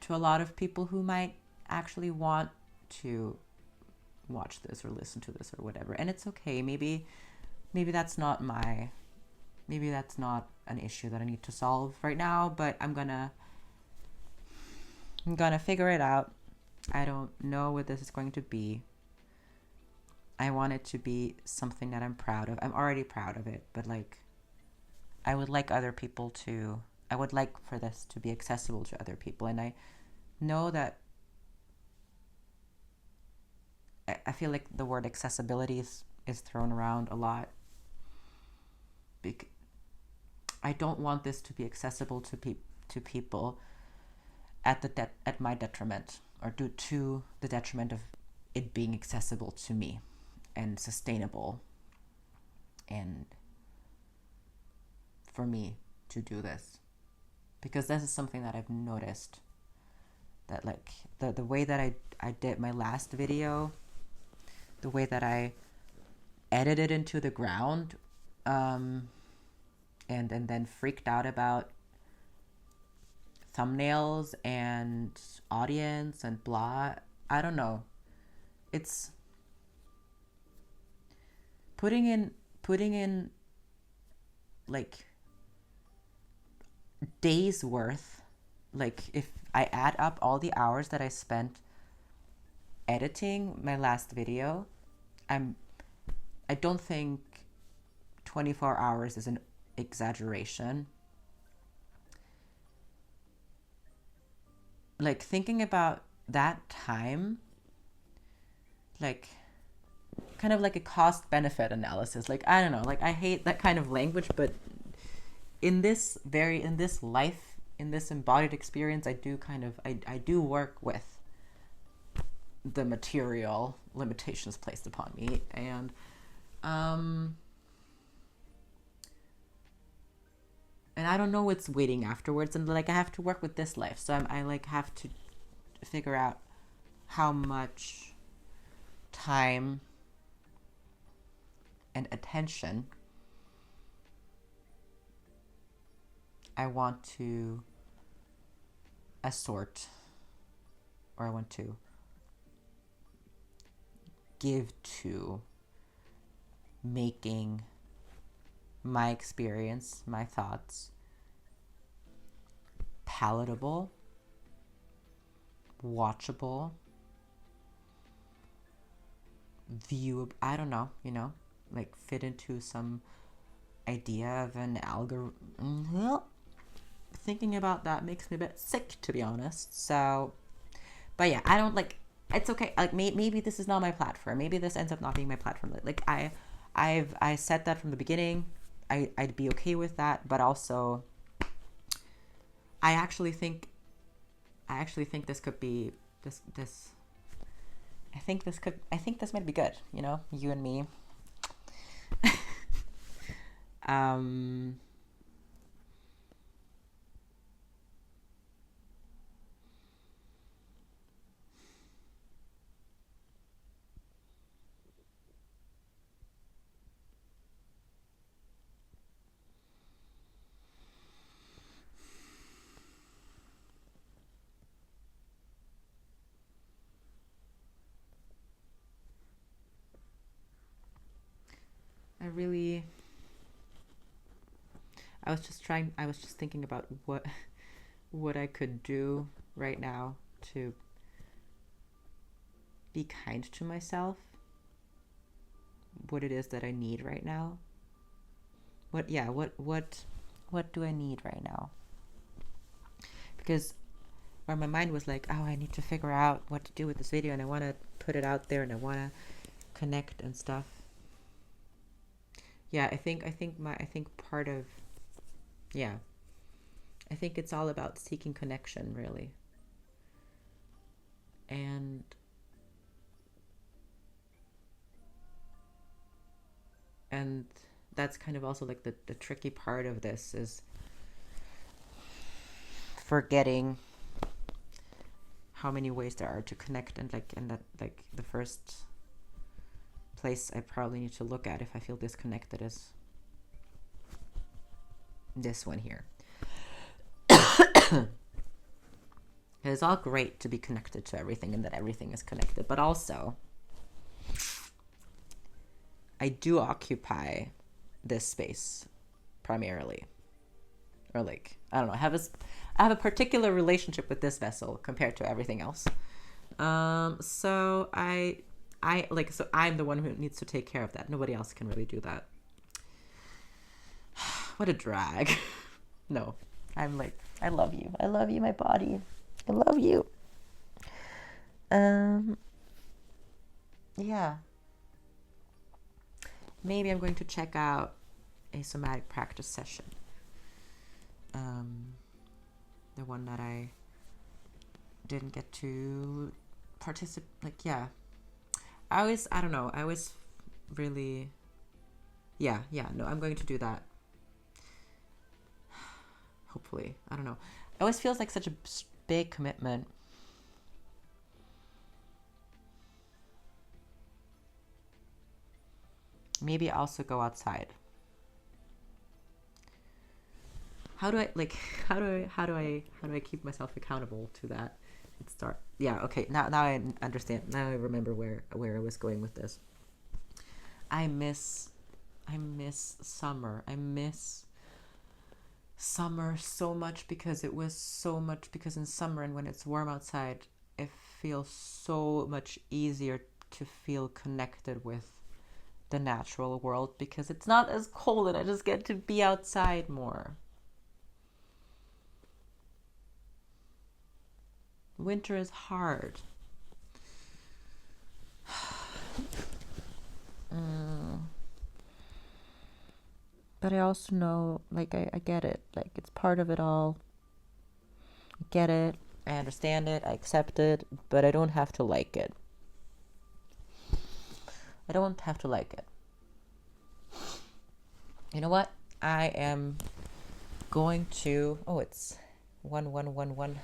to a lot of people who might actually want to watch this or listen to this or whatever. And it's okay. Maybe that's not an issue that I need to solve right now, but I'm gonna figure it out. I don't know what this is going to be. I want it to be something that I'm proud of. I'm already proud of it, but like, I would like for this to be accessible to other people. And I know that I feel like the word accessibility is thrown around a lot. I don't want this to be accessible to people at my detriment, or due to the detriment of it being accessible to me and sustainable, and for me to do this. Because this is something that I've noticed, that like the way that I did my last video, the way that I edited into the ground, and then freaked out about thumbnails and audience and blah. I don't know. It's putting in like days worth. Like, if I add up all the hours that I spent editing my last video, I don't think 24 hours is an exaggeration. Like, thinking about that time, like, kind of like a cost benefit analysis. Like, I don't know, like, I hate that kind of language, but in this life, in this embodied experience, I do work with the material limitations placed upon me, and I don't know what's waiting afterwards, and like, I have to work with this life, so I like have to figure out how much time and attention I want to assort, or I want to give to making my experience, my thoughts, palatable, watchable, viewable. I don't know, like, fit into some idea of an algorithm. Thinking about that makes me a bit sick, to be honest. So, but yeah, I don't like. It's okay. Like, maybe this is not my platform. Maybe this ends up not being my platform. Like, I said that from the beginning. I'd be okay with that, but also, I actually think this could be this. I think this might be good. You and me. I was just thinking about what I could do right now to be kind to myself. what it is that I need right now. What do I need right now? Because where my mind was like, oh, I need to figure out what to do with this video, and I want to put it out there, and I want to connect and stuff. Yeah, I think part of, yeah, I think it's all about seeking connection, really. And that's kind of also like the tricky part of this is forgetting how many ways there are to connect, and that the first place I probably need to look at if I feel disconnected is this one here. It's all great to be connected to everything and that everything is connected, but also I do occupy this space primarily, or like, I don't know, I have a particular relationship with this vessel compared to everything else. So I'm the one who needs to take care of that. Nobody else can really do that. What a drag. No, I'm like, I love you, my body, I love you. Yeah. Maybe I'm going to check out a somatic practice session. The one that I didn't get to participate, like, yeah. I was really, no, I'm going to do that. Hopefully, I don't know. It always feels like such a big commitment. Maybe also go outside. How do I keep myself accountable to that? Okay, now I understand. Now I remember where I was going with this. I miss summer. I miss summer so much because in summer and when it's warm outside, it feels so much easier to feel connected with the natural world because it's not as cold and I just get to be outside more. Winter is hard. But I also know, like, I get it. Like, it's part of it all. I get it. I understand it. I accept it. But I don't have to like it. I don't have to like it. You know what? I am going to... Oh, it's 1111.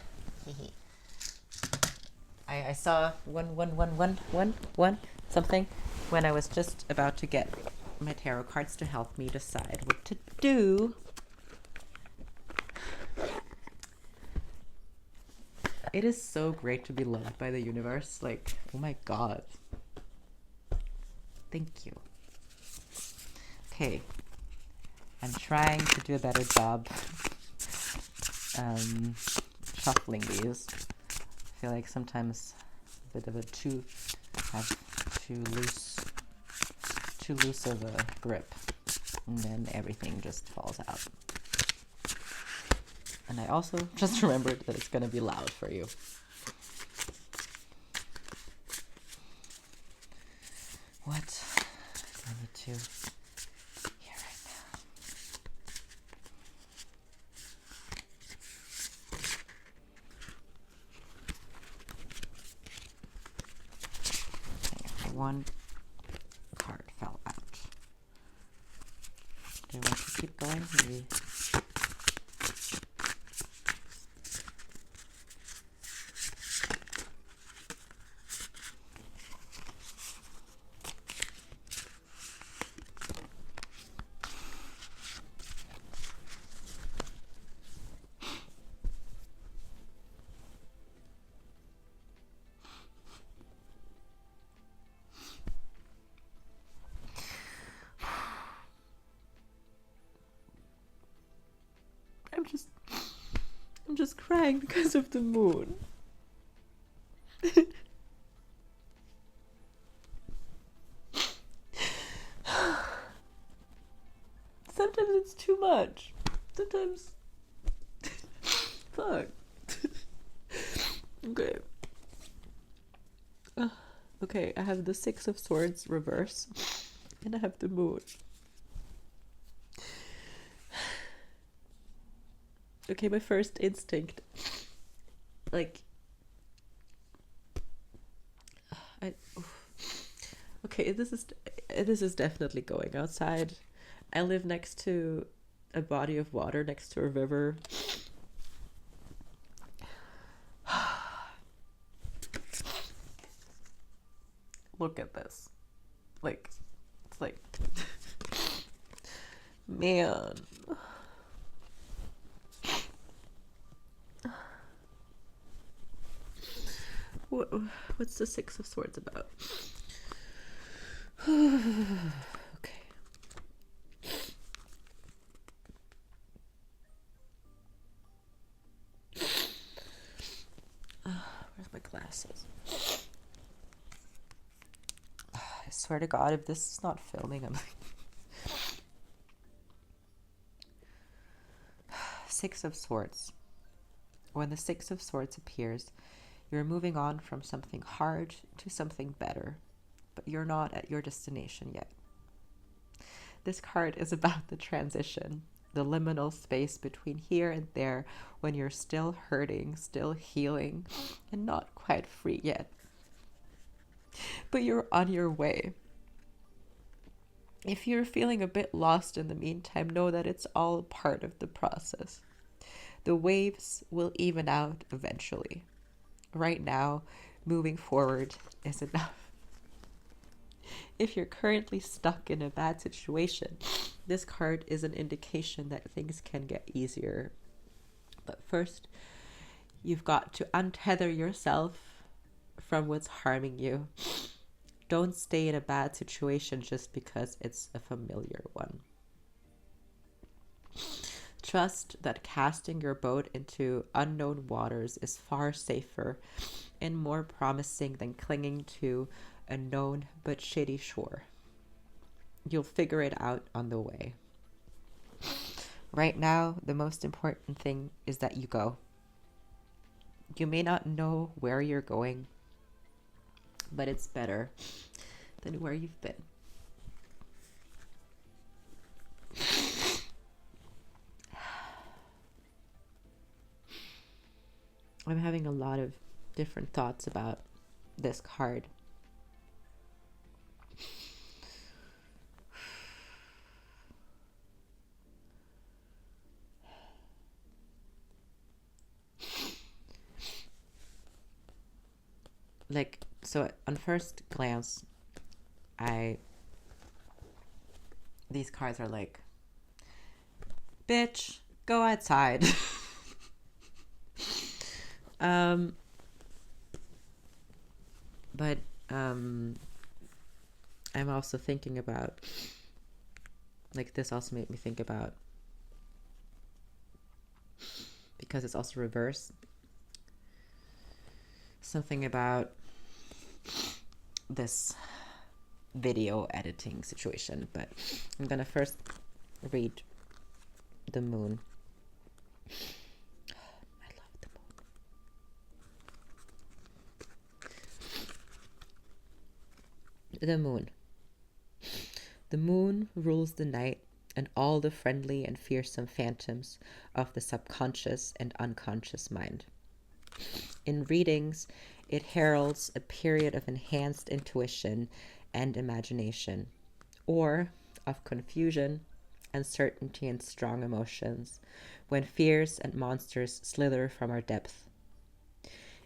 I saw 1111 something when I was just about to get my tarot cards to help me decide what to do. It is so great to be loved by the universe. Like, oh my god. Thank you. Okay. I'm trying to do a better job shuffling these. I feel like sometimes a bit of too loose of a grip, and then everything just falls out. And I also just remembered that it's going to be loud for you. What do I need to hear right now? Okay, one card fell out. Do I want to keep going? Maybe. I'm just crying because of the moon. Sometimes it's too much. Sometimes... Fuck. Okay. Okay, I have the Six of Swords reverse. And I have the Moon. Okay, my first instinct, like, okay, this is definitely going outside. I live next to a body of water, next to a river. Look at this. Like, it's like, man. What's the Six of Swords about? Okay. Where's my glasses? I swear to God, if this is not filming, I'm like... Six of Swords. When the Six of Swords appears, you're moving on from something hard to something better, but you're not at your destination yet. This card is about the transition, the liminal space between here and there, when you're still hurting, still healing, and not quite free yet. But you're on your way. If you're feeling a bit lost in the meantime, know that it's all part of the process. The waves will even out eventually. Right now, moving forward is enough. If you're currently stuck in a bad situation, this card is an indication that things can get easier. But first, you've got to untether yourself from what's harming you. Don't stay in a bad situation just because it's a familiar one. Trust that casting your boat into unknown waters is far safer and more promising than clinging to a known but shitty shore. You'll figure it out on the way. Right now, the most important thing is that you go. You may not know where you're going, but it's better than where you've been. I'm having a lot of different thoughts about this card. Like, so on first glance, these cards are like, bitch, go outside. But I'm also thinking about, like, this also made me think about, because it's also reverse, something about this video editing situation. But I'm gonna first read the moon. I love the moon. The moon. The moon rules the night and all the friendly and fearsome phantoms of the subconscious and unconscious mind. In readings, it heralds a period of enhanced intuition and imagination, or of confusion, uncertainty, and strong emotions, when fears and monsters slither from our depth.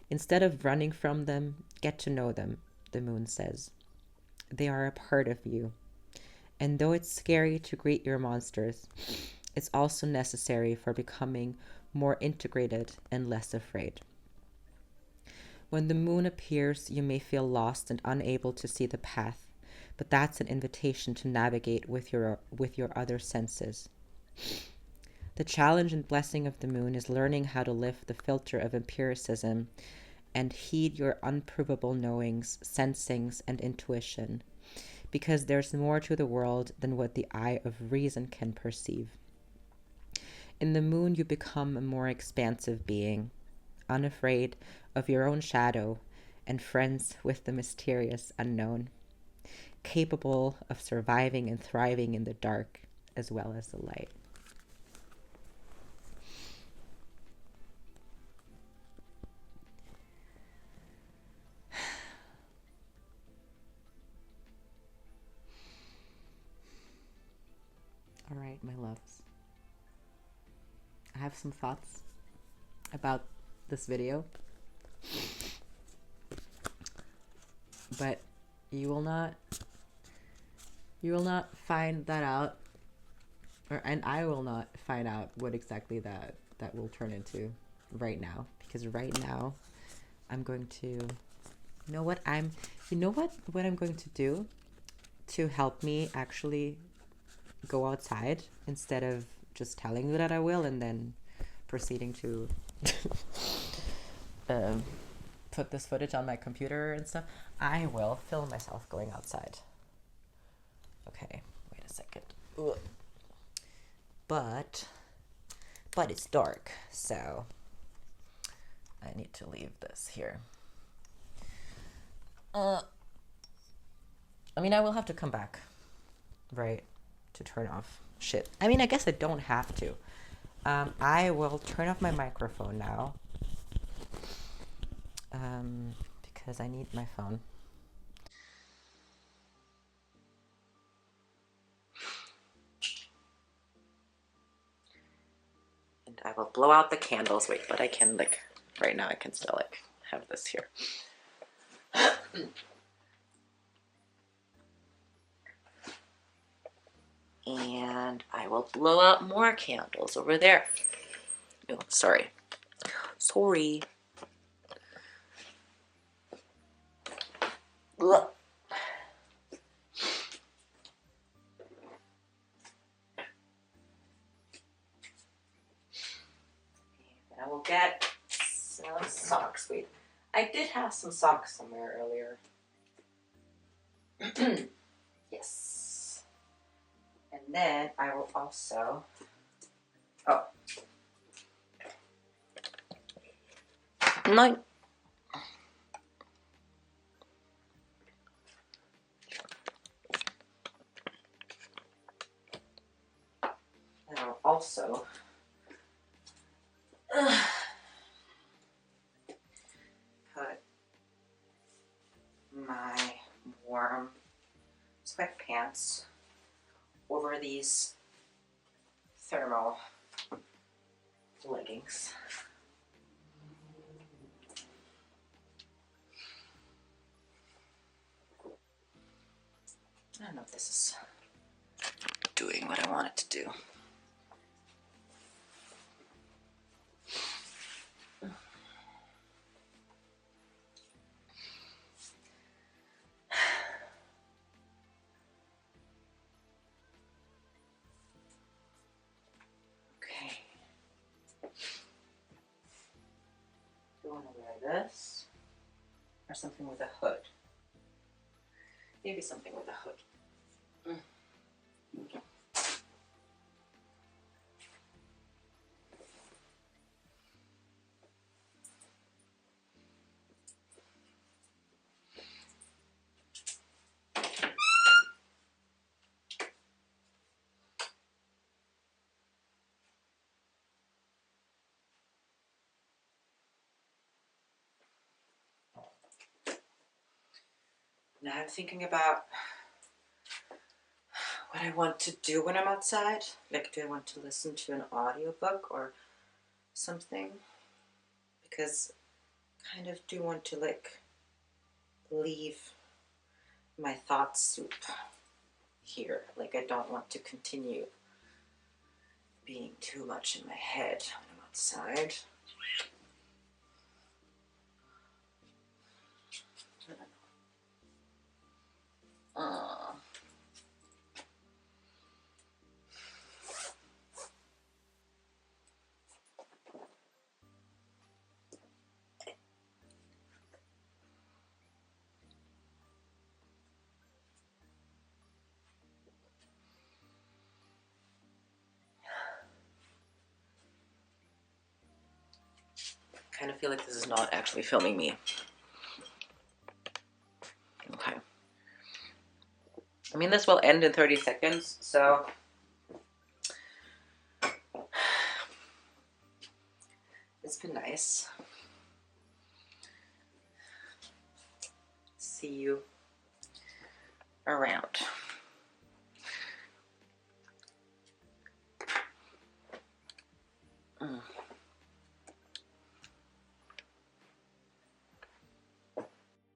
Instead of running from them, get to know them, the moon says. They are a part of you. And though it's scary to greet your monsters, it's also necessary for becoming more integrated and less afraid. When the moon appears, you may feel lost and unable to see the path, but that's an invitation to navigate with your other senses. The challenge and blessing of the moon is learning how to lift the filter of empiricism and heed your unprovable knowings, sensings, and intuition, because there's more to the world than what the eye of reason can perceive. In the moon, you become a more expansive being, unafraid of your own shadow and friends with the mysterious unknown, capable of surviving and thriving in the dark as well as the light. All right, my loves. I have some thoughts about this video, but you will not find that out, and I will not find out what exactly that will turn into right now, because right now I'm going to, what I'm going to do to help me actually go outside instead of just telling you that I will and then proceeding to put this footage on my computer and stuff. I will film myself going outside. Okay, wait a second. Ugh. But it's dark, so I need to leave this here. I mean, I will have to come back, right, to turn off shit. I mean, I guess I don't have to. I will turn off my microphone now, because I need my phone. And I will blow out the candles. Wait, but I can, like, right now I can still, like, have this here. And I will blow out more candles over there. Oh, sorry. Ugh. And I will get some socks. Wait, I did have some socks somewhere earlier. Yes. And then I will also, no. And I'll also put my warm sweatpants over these thermal leggings. I don't know if this is doing what I want it to do. Okay. Do you want to wear this or something with a hood? Maybe something with a hood. Now I'm thinking about what I want to do when I'm outside. Like, do I want to listen to an audiobook or something? Because I kind of do want to, like, leave my thought soup here. Like, I don't want to continue being too much in my head when I'm outside. kind of feel like this is not actually filming me. Okay. I mean, this will end in 30 seconds, so it's been nice. See you around. Mm.